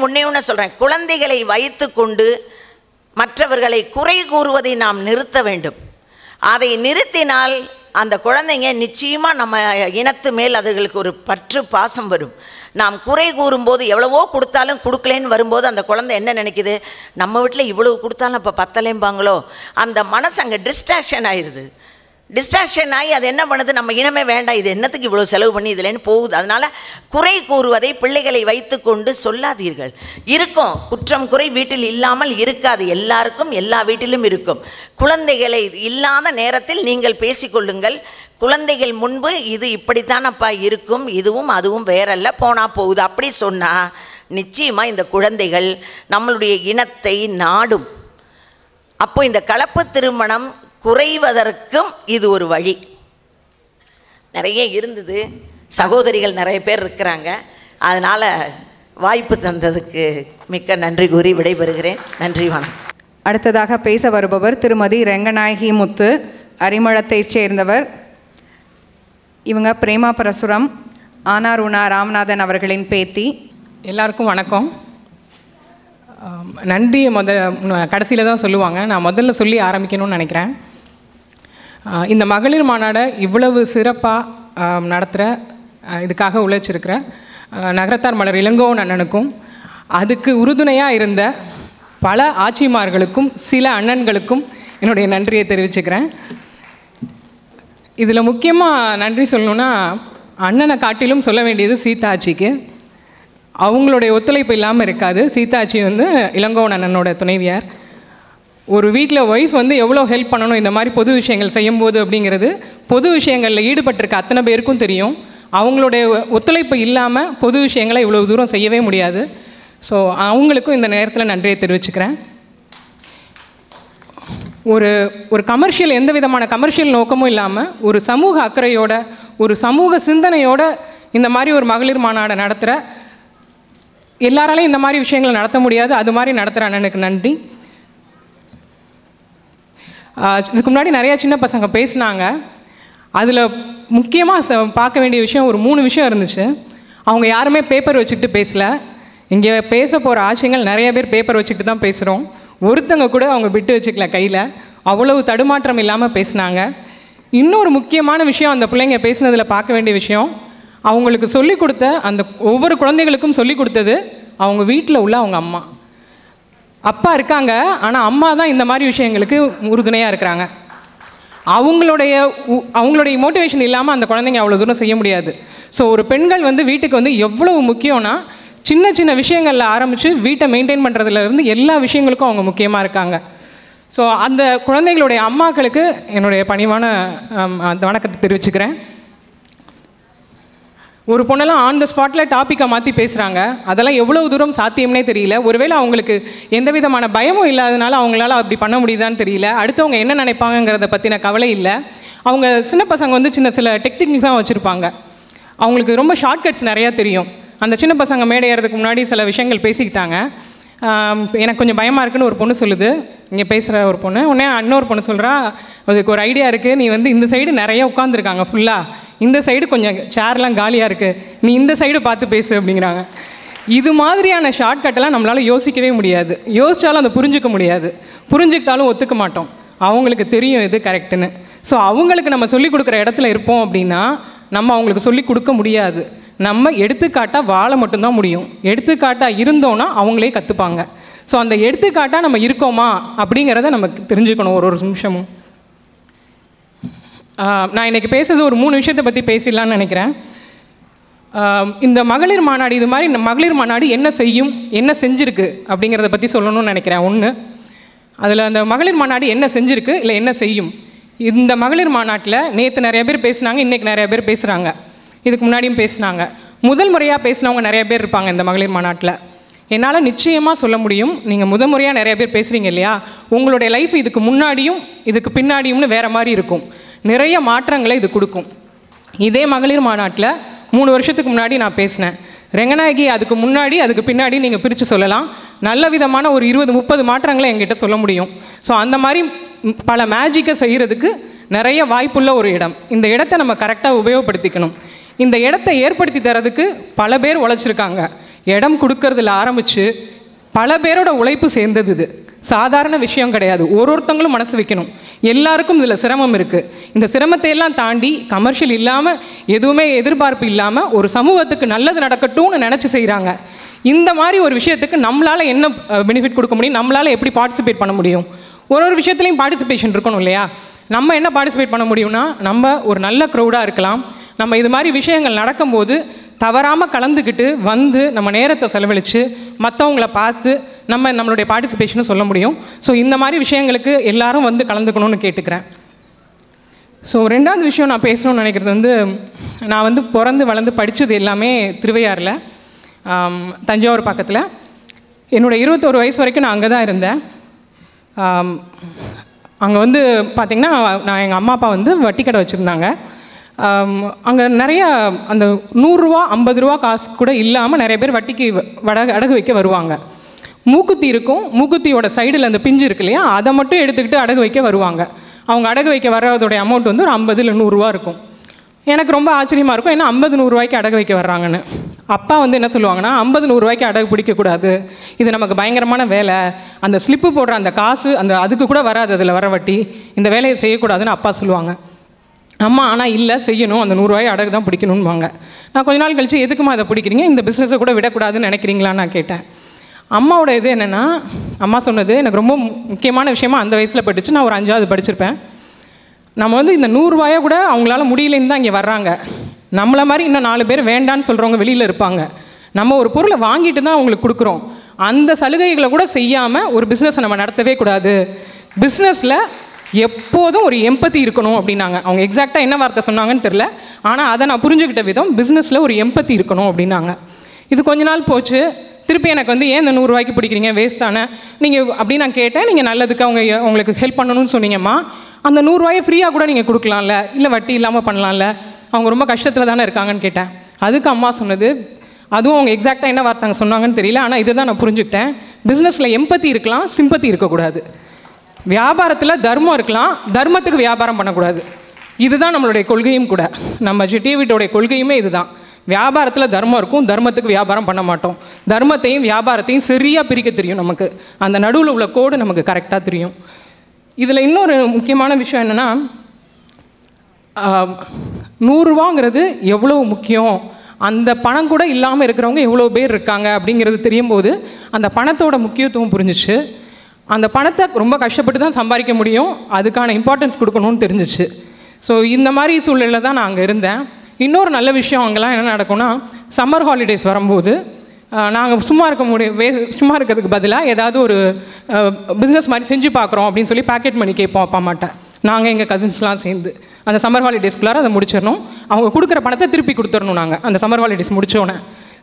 ஒன்னே சொல்கிறேன், குழந்தைகளை வைத்து கொண்டு மற்றவர்களை குறை கூறுவதை நாம் நிறுத்த வேண்டும். அதை நிறுத்தினால் அந்த குழந்தைங்க நிச்சயமாக நம்ம இனத்து மேல் அதுகளுக்கு ஒரு பற்று பாசம் வரும். நாம் குறை கூறும்போது எவ்வளவோ கொடுத்தாலும் கொடுக்கலேன்னு வரும்போது அந்த குழந்தை என்ன நினைக்குது, நம்ம வீட்டில் இவ்வளவு கொடுத்தாலும் அப்போ பத்தலேம்பாங்களோ, அந்த மனசு அங்கே டிஸ்ட்ராக்ஷன் ஆயிடுது. டிஸ்ட்ராக்ஷன் ஆகி அது என்ன பண்ணுது, நம்ம இனமே வேண்டாம், இது என்னத்துக்கு இவ்வளோ செலவு பண்ணி இதுலேன்னு போகுது. அதனால் குறை கூறுவதை பிள்ளைகளை வைத்து கொண்டு சொல்லாதீர்கள். இருக்கும், குற்றம் குறை வீட்டில் இல்லாமல் இருக்காது, எல்லாருக்கும் எல்லா வீட்டிலும் இருக்கும். குழந்தைகளை இல்லாத நேரத்தில் நீங்கள் பேசிக்கொள்ளுங்கள். குழந்தைகள் முன்பு இது இப்படித்தானப்பா இருக்கும், இதுவும் அதுவும் வேறல்ல, போனால் போகுது அப்படி சொன்னால் நிச்சயமாக இந்த குழந்தைகள் நம்மளுடைய இனத்தை நாடும். அப்போ இந்த கலப்பு திருமணம் குறைவதற்கும் இது ஒரு வழி. நிறைய இருந்தது, சகோதரிகள் நிறைய பேர் இருக்கிறாங்க. அதனால் வாய்ப்பு தந்ததுக்கு மிக்க நன்றி கூறி விடைபெறுகிறேன். நன்றி, வணக்கம். அடுத்ததாக பேச வருபவர் திருமதி ரெங்கநாயகி முத்து, அரிமளத்தைச் சேர்ந்தவர். இவங்க பிரேமா பரசுரம், ஆனாருணா ராமநாதன் அவர்களின் பேத்தி. எல்லாருக்கும் வணக்கம். நன்றி கடைசியில் தான் சொல்லுவாங்க, நான் முதல்ல சொல்லி ஆரம்பிக்கணும்னு நினைக்கிறேன். இந்த மகளிர் மாநாடை இவ்வளவு சிறப்பாக நடத்துகிற, இதுக்காக உழைச்சிருக்கிற நகரத்தார் மலர் இளங்கோவன் அண்ணனுக்கும், அதுக்கு உறுதுணையாக இருந்த பல ஆட்சிமார்களுக்கும் சில அண்ணன்களுக்கும் என்னுடைய நன்றியை தெரிவிச்சுக்கிறேன். இதில் முக்கியமாக நன்றி சொல்லணுன்னா, அண்ணனை காட்டிலும் சொல்ல வேண்டியது சீதா ஆட்சிக்கு. அவங்களுடைய ஒத்துழைப்பு இல்லாமல் இருக்காது. சீதா ஆட்சி இளங்கோவன் அண்ணனோட துணைவியார். ஒரு வீட்டில் ஒய்ஃப் எவ்வளோ ஹெல்ப் பண்ணணும் இந்த மாதிரி பொது விஷயங்கள் செய்யும்போது அப்படிங்கிறது பொது விஷயங்களில் ஈடுபட்டிருக்க அத்தனை பேருக்கும் தெரியும். அவங்களுடைய ஒத்துழைப்பு இல்லாமல் பொது விஷயங்களை இவ்வளோ தூரம் செய்யவே முடியாது. ஸோ அவங்களுக்கும் இந்த நேரத்தில் நன்றியை தெரிவிச்சுக்கிறேன். ஒரு கமர்ஷியல், எந்த விதமான கமர்ஷியல் நோக்கமும் இல்லாமல் ஒரு சமூக அக்கறையோட, ஒரு சமூக சிந்தனையோட இந்த மாதிரி ஒரு மகளிர் மாநாடை நடத்துகிற, எல்லாராலையும் இந்த மாதிரி விஷயங்களை நடத்த முடியாது, அது மாதிரி நடத்துகிற அண்ணனுக்கு நன்றி. இதுக்கு முன்னாடி நிறையா சின்ன பசங்க பேசினாங்க. அதில் முக்கியமாக பார்க்க வேண்டிய விஷயம் ஒரு 3 விஷயம் இருந்துச்சு. அவங்க யாருமே பேப்பர் வச்சுக்கிட்டு பேசலை. இங்கே பேச போகிற ஆட்சிகள் நிறைய பேர் பேப்பர் வச்சுக்கிட்டு தான் பேசுகிறோம். ஒருத்தங்க கூட அவங்க விட்டு வச்சுக்கல கையில், அவ்வளவு தடுமாற்றம் இல்லாமல் பேசினாங்க. இன்னொரு முக்கியமான விஷயம் அந்த பிள்ளைங்க பேசினதில் பார்க்க வேண்டிய விஷயம், அவங்களுக்கு சொல்லிக் கொடுத்த அந்த ஒவ்வொரு குழந்தைகளுக்கும் சொல்லிக் கொடுத்தது அவங்க வீட்டில் உள்ள அவங்க அம்மா. அப்பா இருக்காங்க, ஆனால் அம்மா தான் இந்த மாதிரி விஷயங்களுக்கு உறுதுணையாக இருக்கிறாங்க. அவங்களுடைய மோட்டிவேஷன் இல்லாமல் அந்த குழந்தைங்க அவ்வளோ தூரம் செய்ய முடியாது. ஸோ ஒரு பெண்கள் வீட்டுக்கு எவ்வளவு முக்கியம்னா, சின்ன சின்ன விஷயங்களில் ஆரம்பித்து வீட்டை மெயின்டைன் பண்ணுறதுலேருந்து எல்லா விஷயங்களுக்கும் அவங்க முக்கியமாக இருக்காங்க. ஸோ அந்த குழந்தைகளுடைய அம்மாக்களுக்கு என்னுடைய பணிவான அந்த வணக்கத்தை தெரிவிச்சுக்கிறேன். ஒரு பொண்ணெல்லாம் ஆன் த ஸ்பாட்டில் டாப்பிக்கை மாற்றி பேசுகிறாங்க. அதெல்லாம் எவ்வளோ தூரம் சாத்தியம்னே தெரியல. ஒருவேளை அவங்களுக்கு எந்த விதமான பயமும் இல்லாதனால அவங்களால அப்படி பண்ண முடியுதான்னு தெரியல. அடுத்தவங்க என்ன நினைப்பாங்கங்கிறத பற்றின கவலை இல்லை. அவங்க சின்ன பசங்க சில டெக்னிக்ஸ் தான் வச்சுருப்பாங்க. அவங்களுக்கு ரொம்ப ஷார்ட்கட்ஸ் நிறையா தெரியும். அந்த சின்ன பசங்க மேடை ஏறதுக்கு முன்னாடி சில விஷயங்கள் பேசிக்கிட்டாங்க. எனக்கு கொஞ்சம் பயமாக இருக்குன்னு ஒரு பொண்ணு சொல்லுது, இங்கே பேசுகிற ஒரு பொண்ணு. உடனே இன்னொரு பொண்ணு சொல்கிறா, அதுக்கு ஒரு ஐடியா இருக்குது, நீ வந்து இந்த சைடு நிறைய உட்காந்துருக்காங்க ஃபுல்லாக, இந்த சைடு கொஞ்சம் சேர்லாம் காலியாக இருக்குது, நீ இந்த சைடு பார்த்து பேசு அப்படிங்கிறாங்க. இது மாதிரியான ஷார்ட்கட்டெல்லாம் நம்மளால் யோசிக்கவே முடியாது. யோசித்தாலும் அதை புரிஞ்சிக்க முடியாது, புரிஞ்சுக்கிட்டாலும் ஒத்துக்க மாட்டோம். அவங்களுக்கு தெரியும் இது கரெக்டுன்னு. ஸோ அவங்களுக்கு நம்ம சொல்லிக் கொடுக்குற இடத்துல இருப்போம் அப்படின்னா நம்ம அவங்களுக்கு சொல்லிக் கொடுக்க முடியாது. நம்ம எடுத்துக்காட்டாக வாழ மட்டும்தான் முடியும். எடுத்துக்காட்டாக இருந்தோன்னா அவங்களே கற்றுப்பாங்க. ஸோ அந்த எடுத்துக்காட்டாக நம்ம இருக்கோமா அப்படிங்கிறத நமக்கு தெரிஞ்சுக்கணும் ஒரு நிமிஷமும். நான் இன்றைக்கி பேசுறது ஒரு 3 விஷயத்தை பற்றி பேசிடலான்னு நினைக்கிறேன். இந்த மகளிர் மாநாடு, இது மாதிரி இந்த மகளிர் மாநாடு என்ன செய்யும், என்ன செஞ்சுருக்கு அப்படிங்கிறத பற்றி சொல்லணும்னு நினைக்கிறேன். ஒன்று, அதில் அந்த மகளிர் மாநாடு என்ன செஞ்சுருக்கு இல்லை என்ன செய்யும். இந்த மகளிர் மாநாட்டில் நேற்று நிறைய பேர் பேசினாங்க, இன்றைக்கி நிறைய பேர் பேசுகிறாங்க, இதுக்கு முன்னாடியும் பேசினாங்க. முதல் முறையாக பேசினவங்க நிறைய பேர் இருப்பாங்க இந்த மகளிர் மாநாட்டில். என்னால் நிச்சயமாக சொல்ல முடியும், நீங்கள் முதல் முறையாக நிறைய பேர் பேசுகிறீங்க இல்லையா, உங்களுடைய லைஃப் இதுக்கு முன்னாடியும் இதுக்கு பின்னாடியும்னு வேறு மாதிரி இருக்கும். நிறைய மாற்றங்களை இது கொடுக்கும். இதே மகளிர் மாநாட்டில் 3 வருஷத்துக்கு முன்னாடி நான் பேசினேன். ரெங்கநாயகி அதுக்கு முன்னாடி அதுக்கு பின்னாடி நீங்கள் பிரித்து சொல்லலாம். நல்ல விதமான ஒரு 20-30 மாற்றங்களை என்கிட்ட சொல்ல முடியும். ஸோ அந்த மாதிரி பல மேஜிக்கை செய்கிறதுக்கு நிறைய வாய்ப்புள்ள ஒரு இடம். இந்த இடத்த நம்ம கரெக்டாக உபயோகப்படுத்திக்கணும். இந்த இடத்த ஏற்படுத்தி தரதுக்கு பல பேர் உழைச்சிருக்காங்க. இடம் கொடுக்கறதுல ஆரம்பித்து பல பேரோட உழைப்பு சேர்ந்தது. இது சாதாரண விஷயம் கிடையாது. ஒருத்தங்களும் மனசு வைக்கணும். எல்லாருக்கும் இதில் சிரமம் இருக்குது. இந்த சிரமத்தை எல்லாம் தாண்டி கமர்ஷியல் இல்லாமல், எதுவுமே எதிர்பார்ப்பு இல்லாமல் ஒரு சமூகத்துக்கு நல்லது நடக்கட்டும்னு நினச்சி செய்கிறாங்க. இந்த மாதிரி ஒரு விஷயத்துக்கு நம்மளால் என்ன பெனிஃபிட் கொடுக்க முடியும், நம்மளால் எப்படி பார்ட்டிசிபேட் பண்ண முடியும். ஒரு விஷயத்துலையும் பார்ட்டிசிபேஷன் இருக்கணும் இல்லையா. நம்ம என்ன பார்ட்டிசிபேட் பண்ண முடியும்னா, நம்ம ஒரு நல்ல க்ரௌடாக இருக்கலாம். நம்ம இது மாதிரி விஷயங்கள் நடக்கும்போது தவறாமல் கலந்துக்கிட்டு வந்து நம்ம நேரத்தை செலவழித்து மற்றவங்கள பார்த்து நம்மளுடைய பார்ட்டிசிபேஷனை சொல்ல முடியும். ஸோ இந்த மாதிரி விஷயங்களுக்கு எல்லாரும் வந்து கலந்துக்கணும்னு கேட்டுக்கிறேன். ஸோ 2வது விஷயம் நான் பேசணும்னு நினைக்கிறது வந்து, நான் வந்து பிறந்து வளர்ந்து படித்தது எல்லாமே திருவையாறில், தஞ்சாவூர் பக்கத்தில். என்னோடய 21 வயசு வரைக்கும் நான் அங்கே தான் இருந்தேன். அங்கே வந்து பார்த்திங்கன்னா நான் எங்கள் அம்மா அப்பா வந்து வட்டி கடை வச்சுருந்தாங்க. அங்கே நிறைய அந்த 100 ரூபா 50 ரூபா காசு கூட இல்லாமல் நிறைய பேர் வட்டிக்கு அடகு வைக்க வருவாங்க. மூக்குத்தி இருக்கும், மூக்குத்தியோட சைடில் அந்த பிஞ்சு இருக்கு இல்லையா, அதை மட்டும் எடுத்துக்கிட்டு அடகு வைக்க வருவாங்க. அவங்க அடகு வைக்க வர்றதோடைய அமௌண்ட் வந்து ஒரு 50 இல்லை 100 ரூபா இருக்கும். எனக்கு ரொம்ப ஆச்சரியமாக இருக்கும், ஏன்னா 50-100 ரூபாய்க்கு அடகு வைக்க வர்றாங்கன்னு. அப்பா வந்து என்ன சொல்லுவாங்கன்னா, 50-100 ரூபாய்க்கு அடகு பிடிக்கக்கூடாது, இது நமக்கு பயங்கரமான வேலை, அந்த ஸ்லிப்பு போடுற அந்த காசு அதுக்கு கூட வராது, அதில் வர வட்டி, இந்த வேலையை செய்யக்கூடாதுன்னு அப்பா சொல்லுவாங்க. அம்மா ஆனால் இல்லை செய்யணும், அந்த 100 ரூபாய் அடகு தான் பிடிக்கணும்வாங்க. நான் கொஞ்ச நாள் கழித்து எதுக்குமா அதை பிடிக்கிறீங்க, இந்த பிஸ்னஸை கூட விடக்கூடாதுன்னு நினைக்கிறீங்களான்னு நான் கேட்டேன். அம்மாவோட இது என்னென்னா, அம்மா சொன்னது எனக்கு ரொம்ப முக்கியமான விஷயமா அந்த வயசில் பட்டுச்சு. நான் ஒரு 5வது படிச்சிருப்பேன். நம்ம வந்து இந்த 100 ரூபாயை கூட அவங்களால முடியலைன்னு தான் இங்கே வர்றாங்க. நம்மளை மாதிரி இன்னும் 4 பேர் வேண்டான்னு சொல்கிறவங்க வெளியில் இருப்பாங்க. நம்ம ஒரு பொருளை வாங்கிட்டு தான் அவங்களுக்கு கொடுக்குறோம். அந்த சலுகைகளை கூட செய்யாமல் ஒரு பிஸ்னஸை நம்ம நடத்தவே கூடாது. பிஸ்னஸில் எப்போதும் ஒரு எம்பத்தி இருக்கணும் அப்படின்னாங்க. அவங்க எக்ஸாக்டாக என்ன வார்த்தை சொன்னாங்கன்னு தெரில, ஆனால் அதை நான் புரிஞ்சுக்கிட்ட விதம், பிஸ்னஸில் ஒரு எம்பத்தி இருக்கணும் அப்படின்னாங்க. இது கொஞ்ச நாள் போச்சு. திருப்பி எனக்கு வந்து ஏன் இந்த 100 ரூபாய்க்கு பிடிக்கிறீங்க, வேஸ்ட் தானே நீங்கள் அப்படின்னு நான் கேட்டேன். நீங்கள் நல்லதுக்கு உங்களுக்கு ஹெல்ப் பண்ணணும்னு சொன்னீங்கம்மா, அந்த 100 ரூபாயை ஃப்ரீயாக கூட நீங்கள் கொடுக்கலாம்ல, இல்லை வட்டி இல்லாமல் பண்ணலாம்ல, அவங்க ரொம்ப கஷ்டத்தில் தானே இருக்காங்கன்னு கேட்டேன். அதுக்கு அம்மா சொன்னது, அதுவும் அவங்க எக்ஸாக்டாக என்ன வார்த்தைங்க சொன்னாங்கன்னு தெரியல, ஆனால் இதை தான் நான் புரிஞ்சுக்கிட்டேன். பிஸ்னஸில் எம்பத்தி இருக்கலாம், சிம்பத்தி இருக்கக்கூடாது. வியாபாரத்தில் தர்மம் இருக்கலாம், தர்மத்துக்கு வியாபாரம் பண்ணக்கூடாது. இதுதான் நம்மளுடைய கொள்கையும் கூட. நம்ம டிவியோடைய கொள்கையுமே இதுதான். வியாபாரத்தில் தர்மம் இருக்கும், தர்மத்துக்கு வியாபாரம் பண்ண மாட்டோம். தர்மத்தையும் வியாபாரத்தையும் சரியாக பிரிக்க தெரியும் நமக்கு. அந்த நடுவில் உள்ள கோடு நமக்கு கரெக்டாக தெரியும். இதில் இன்னொரு முக்கியமான விஷயம் என்னென்னா, 100 ரூபாங்கிறது எவ்வளோ முக்கியம், அந்த பணம் கூட இல்லாமல் இருக்கிறவங்க எவ்வளோ பேர் இருக்காங்க அப்படிங்கிறது தெரியும் போது அந்த பணத்தோட முக்கியத்துவம் புரிஞ்சிச்சு. அந்த பணத்தை ரொம்ப கஷ்டப்பட்டு தான் சம்பாதிக்க முடியும், அதுக்கான இம்பார்ட்டன்ஸ் கொடுக்கணும்னு தெரிஞ்சிச்சு. ஸோ இந்த மாதிரி சூழ்நிலையில் தான் நான் அங்கே இருந்தேன். இன்னொரு நல்ல விஷயம் அங்கெல்லாம் என்ன நடக்கும்னா, சம்மர் ஹாலிடேஸ் வரும்போது நாங்கள் சும்மா இருக்கிறதுக்கு பதிலாக ஏதாவது ஒரு பிஸ்னஸ் மாதிரி செஞ்சு பார்க்குறோம் அப்படின்னு சொல்லி பேக்கெட் பண்ணி கேட்போம் அப்பா அம்மாட்ட. நாங்கள் எங்கள் கசின்ஸ்லாம் சேர்ந்து அந்த சம்மர் ஹாலிடேஸ்க்குள்ளார அதை முடிச்சிடணும். அவங்க கொடுக்குற பணத்தை திருப்பி கொடுத்துடணும் நாங்கள் அந்த சம்மர் ஹாலிடேஸ் முடித்தோன்னே.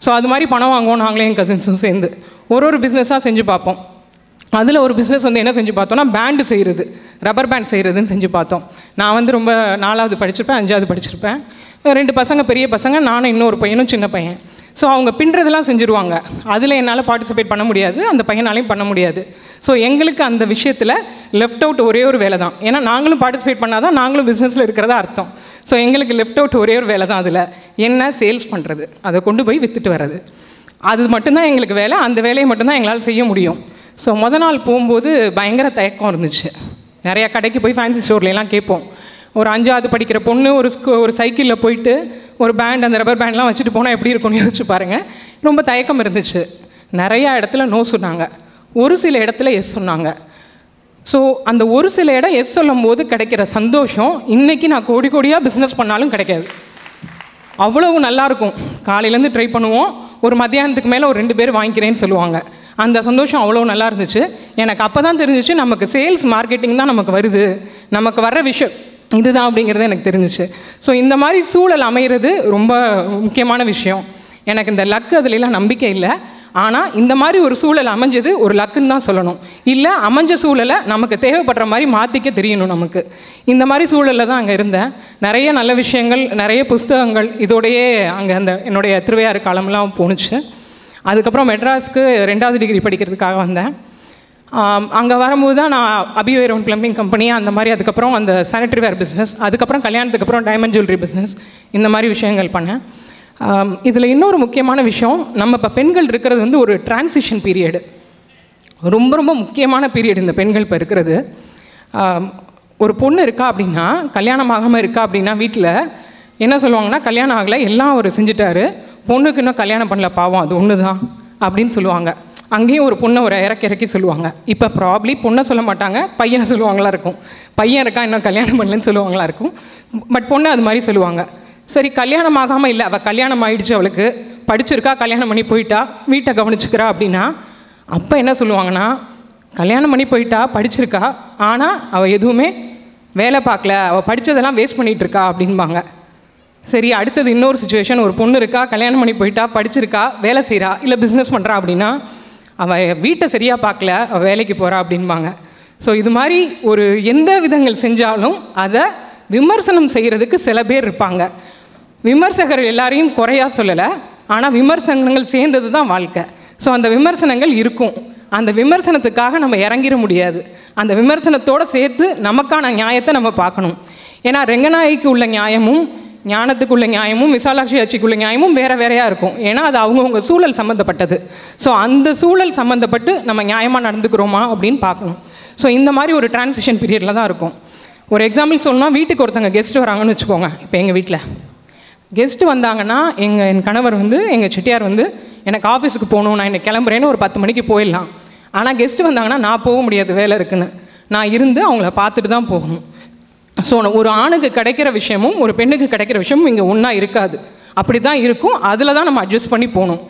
ஸோ அது மாதிரி பணம் வாங்குவோம் நாங்களே எங்கள் கசின்ஸும் சேர்ந்து. ஒரு பிஸ்னஸாக செஞ்சு பார்ப்போம். அதில் ஒரு பிஸ்னஸ் வந்து என்ன செஞ்சு பார்த்தோன்னா, பேண்டு செய்கிறது, ரப்பர் பேண்ட் செய்கிறதுன்னு செஞ்சு பார்த்தோம். நான் வந்து ரொம்ப 4வது படிச்சிருப்பேன், 5வது படிச்சிருப்பேன். 2 பசங்க பெரிய பசங்க, நானும் இன்னொரு பையனும் சின்ன பையன். ஸோ அவங்க பின்னுறதெல்லாம் செஞ்சுருவாங்க. அதில் என்னால் பார்ட்டிசிபேட் பண்ண முடியாது, அந்த பையனாலையும் பண்ண முடியாது. ஸோ எங்களுக்கு அந்த விஷயத்தில் லெஃப்ட் அவுட் ஒரே ஒரு வேலை தான். ஏன்னா நாங்களும் பார்ட்டிசிபேட் பண்ணால் தான் நாங்களும் பிஸ்னஸில் இருக்கிறதா அர்த்தம். ஸோ எங்களுக்கு லெஃப்ட் அவுட் ஒரே ஒரு வேலை தான். அதில் என்ன சேல்ஸ் பண்ணுறது, அதை கொண்டு போய் விற்றுட்டு வர்றது, அது மட்டும்தான் எங்களுக்கு வேலை. அந்த வேலையை மட்டும்தான் எங்களால் செய்ய முடியும். ஸோ மொதல் நாள் போகும்போது பயங்கர தயக்கம் இருந்துச்சு. நிறையா கடைக்கு போய் ஃபேன்சி ஸ்டோர்லாம் கேட்போம். ஒரு 5ஆவது படிக்கிற பொண்ணு ஒரு சைக்கிளில் போயிட்டு ஒரு பேண்ட், அந்த ரப்பர் பேண்ட்லாம் வச்சுட்டு போனால் எப்படி இருக்கும்னு யோசிச்சு பாருங்கள். ரொம்ப தயக்கம் இருந்துச்சு. நிறையா இடத்துல நோ சொன்னாங்க, ஒரு சில இடத்துல எஸ் சொன்னாங்க. ஸோ அந்த ஒரு சில இடம் எஸ் சொல்லும் போது கிடைக்கிற சந்தோஷம் இன்றைக்கி நான் கோடி கோடியாக பிஸ்னஸ் பண்ணாலும் கிடைக்காது. அவ்வளவு நல்லாயிருக்கும். காலையிலேருந்து ட்ரை பண்ணுவோம், ஒரு மத்தியானத்துக்கு மேலே ஒரு 2 பேர் வாங்கிக்கிறேன்னு சொல்லுவாங்க. அந்த சந்தோஷம் அவ்வளோ நல்லா இருந்துச்சு. எனக்கு அப்போ தான் தெரிஞ்சிச்சு நமக்கு சேல்ஸ் மார்க்கெட்டிங் தான் நமக்கு வருது, நமக்கு வர்ற விஷயம் இதுதான் அப்படிங்கிறது எனக்கு தெரிஞ்சிச்சு. ஸோ இந்த மாதிரி சூழல் அமைகிறது ரொம்ப முக்கியமான விஷயம். எனக்கு இந்த லக்கு அதுலலாம் நம்பிக்கை இல்லை. ஆனால் இந்த மாதிரி ஒரு சூழல் அமைஞ்சது ஒரு லக்குன்னு தான் சொல்லணும். இல்லை அமைஞ்ச சூழலை நமக்கு தேவைப்படுற மாதிரி மாற்றிக்க தெரியணும் நமக்கு. இந்த மாதிரி சூழலில் தான் அங்கே இருந்தேன். நிறைய நல்ல விஷயங்கள், நிறைய புஸ்தகங்கள், இதோடையே அங்கே அந்த என்னுடைய திருவையாறு காலம்லாம் போணுச்சு. அதுக்கப்புறம் மெட்ராஸ்க்கு 2வது டிகிரி படிக்கிறதுக்காக வந்தேன். அங்கே வரும்போது தான் நான் அபிவேரோன் ப்ளம்பிங் கம்பெனி, அந்த மாதிரி, அதுக்கப்புறம் அந்த சானிட்டரி வேர் பிஸ்னஸ், அதுக்கப்புறம் கல்யாணத்துக்கு அப்புறம் டைமண்ட் ஜுவல்லரி பிஸ்னஸ், இந்த மாதிரி விஷயங்கள் பண்ணேன். இதில் இன்னொரு முக்கியமான விஷயம், நம்ம இப்போ பெண்கள் இருக்கிறது வந்து ஒரு டிரான்சிஷன் பீரியடு, ரொம்ப ரொம்ப முக்கியமான பீரியட் இந்த பெண்கள் இப்போ இருக்கிறது. ஒரு பொண்ணு இருக்கா அப்படின்னா, கல்யாணம் ஆகாமல் இருக்கா அப்படின்னா வீட்டில் என்ன சொல்லுவாங்கன்னா, கல்யாணம் ஆகலை, எல்லாம் அவர் செஞ்சுட்டாரு, பொண்ணுக்கு இன்னும் கல்யாணம் பண்ணல, பாவம் அது ஒன்று தான் அப்படின்னு சொல்லுவாங்க. அங்கேயும் ஒரு பொண்ணை ஒரு இறக்கி சொல்லுவாங்க. இப்போ ப்ராப்ளி பொண்ணை சொல்ல மாட்டாங்க, பையனை சொல்லுவாங்களா இருக்கும். பையன் இருக்கா இன்னும் கல்யாணம் பண்ணலன்னு சொல்லுவாங்களா இருக்கும். பட் பொண்ணை அது மாதிரி சொல்லுவாங்க. சரி, கல்யாணம் ஆகாமல் இல்லை, அவள் கல்யாணம் ஆகிடுச்சு, அவளுக்கு படிச்சிருக்கா, கல்யாணம் பண்ணி போயிட்டா, வீட்டை கவனிச்சுக்கிறா அப்படின்னா அப்போ என்ன சொல்லுவாங்கன்னா, கல்யாணம் பண்ணி போயிட்டா, படிச்சிருக்கா, ஆனால் அவள் எதுவுமே வேலை பார்க்கல, அவள் படித்ததெல்லாம் வேஸ்ட் பண்ணிகிட்ருக்கா அப்படின்பாங்க. சரி, அடுத்தது இன்னொரு சுச்சுவேஷன், ஒரு பொண்ணு இருக்கா, கல்யாணம் பண்ணி போயிட்டா, படிச்சிருக்கா, வேலை செய்கிறா, இல்லை பிஸ்னஸ் பண்ணுறா அப்படின்னா அவள் வீட்டை சரியாக பார்க்கல, அவள் வேலைக்கு போகிறா அப்படின்பாங்க. ஸோ இது மாதிரி ஒரு எந்த விதங்கள் செஞ்சாலும் அதை விமர்சனம் செய்கிறதுக்கு சில பேர் இருப்பாங்க. விமர்சகர் எல்லாரையும் குறையாக சொல்லலை, ஆனால் விமர்சனங்கள் சேர்ந்தது தான் வாழ்க்கை. ஸோ அந்த விமர்சனங்கள் இருக்கும். அந்த விமர்சனத்துக்காக நம்ம இறங்கிட முடியாது. அந்த விமர்சனத்தோடு சேர்த்து நமக்கான நியாயத்தை நம்ம பார்க்கணும். ஏன்னா ரெங்கநாயகிக்கு உள்ள நியாயமும், ஞானத்துக்குள்ள நியாயமும், விசாலாட்சி ஆட்சிக்குள்ள நியாயமும் வேறு வேறையாக இருக்கும். ஏன்னா அது அவங்கவுங்க சூழல் சம்மந்தப்பட்டது. ஸோ அந்த சூழல் சம்மந்தப்பட்டு நம்ம நியாயமாக நடந்துக்கிறோமா அப்படின்னு பார்க்கணும். ஸோ இந்த மாதிரி ஒரு டிரான்சிஷன் பீரியடில் தான் இருக்கும். ஒரு எக்ஸாம்பிள் சொல்லணும்னா, வீட்டுக்கு ஒருத்தங்க கெஸ்ட் வராங்கன்னு வச்சுக்கோங்க. இப்போ எங்கள் வீட்டில் கெஸ்ட்டு வந்தாங்கன்னா என் கணவர் வந்து, எங்கள் செட்டியார் வந்து, எனக்கு ஆஃபீஸுக்கு போகணும், நான் இன்னைக்கு கிளம்புறேன்னு ஒரு 10 மணிக்கு போயிடலாம். ஆனால் கெஸ்ட்டு வந்தாங்கன்னா நான் போக முடியாது, வேலை இருக்குன்னு. நான் இருந்து அவங்கள பார்த்துட்டு தான் போகணும். ஸோ ஒரு ஆணுக்கு கிடைக்கிற விஷயமும் ஒரு பெண்ணுக்கு கிடைக்கிற விஷயமும் இங்கே ஒன்றா இருக்காது. அப்படி தான் இருக்கும். அதில் தான் நம்ம அட்ஜஸ்ட் பண்ணி போகணும்.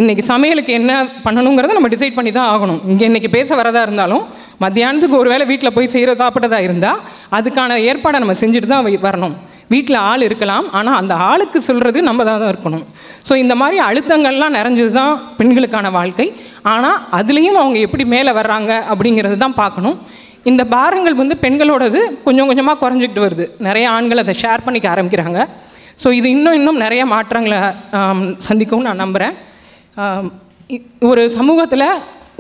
இன்றைக்கி சமையலுக்கு என்ன பண்ணணுங்கிறத நம்ம டிசைட் பண்ணி தான் ஆகணும். இங்கே இன்றைக்கி பேச வரதா இருந்தாலும் மத்தியானத்துக்கு ஒரு வேளை வீட்டில் போய் செய்கிற சாப்பிட்றதா இருந்தால் அதுக்கான ஏற்பாடை நம்ம செஞ்சுட்டு தான் வரணும். வீட்டில் ஆள் இருக்கலாம், ஆனால் அந்த ஆளுக்கு சொல்கிறது நம்ம தான் இருக்கணும். ஸோ இந்த மாதிரி அழுத்தங்கள்லாம் நிறைஞ்சது தான் பெண்களுக்கான வாழ்க்கை. ஆனால் அதுலேயும் அவங்க எப்படி மேலே வர்றாங்க அப்படிங்கிறது தான் பார்க்கணும். இந்த பாரங்கள் வந்து பெண்களோடது கொஞ்சம் கொஞ்சமாக குறைஞ்சிக்கிட்டு வருது. நிறைய ஆண்கள் அதை ஷேர் பண்ணிக்க ஆரம்பிக்கிறாங்க. ஸோ இது இன்னும் நிறைய மாற்றங்களை சந்திக்கும்னு நான் நம்புகிறேன். ஒரு சமூகத்தில்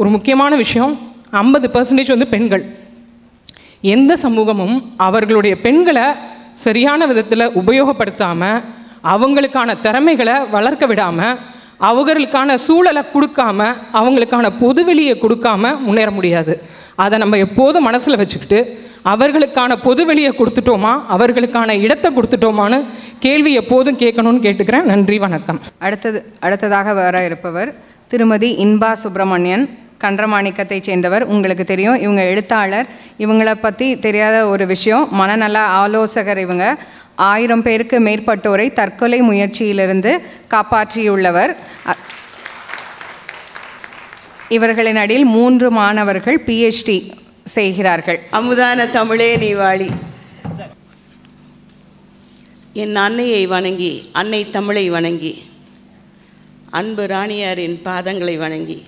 ஒரு முக்கியமான விஷயம், 50% வந்து பெண்கள். எந்த சமூகமும் அவர்களுடைய பெண்களை சரியான விதத்தில் உபயோகப்படுத்தாமல், அவங்களுக்கான திறமைகளை வளர்க்க விடாமல், அவர்களுக்கான சூழலை கொடுக்காம, அவங்களுக்கான பொதுவெளியை கொடுக்காம முன்னேற முடியாது. அதை நம்ம எப்போதும் மனசில் வச்சுக்கிட்டு அவர்களுக்கான பொதுவெளியை கொடுத்துட்டோமா, அவர்களுக்கான இடத்தை கொடுத்துட்டோமான்னு கேள்வி எப்போதும் கேட்கணும்னு கேட்டுக்கிறேன். நன்றி, வணக்கம். அடுத்ததாக வர இருப்பவர் திருமதி இன்பா சுப்பிரமணியன், கன்றமாணிக்கத்தை சேர்ந்தவர். உங்களுக்கு தெரியும், இவங்க எழுத்தாளர். இவங்களை பற்றி தெரியாத ஒரு விஷயம், மனநல ஆலோசகர். இவங்க 1000 பேருக்கு மேற்பட்டோரை தற்கொலை முயற்சியிலிருந்து காப்பாற்றியுள்ளவர். இவர்களின் அடியில் 3 மாணவர்கள் PhD செய்கிறார்கள். அமுதான தமிழே நீ வாழி. என் அன்னையை வணங்கி, அன்னை தமிழை வணங்கி, அன்பு ராணியாரின் பாதங்களை வணங்கி,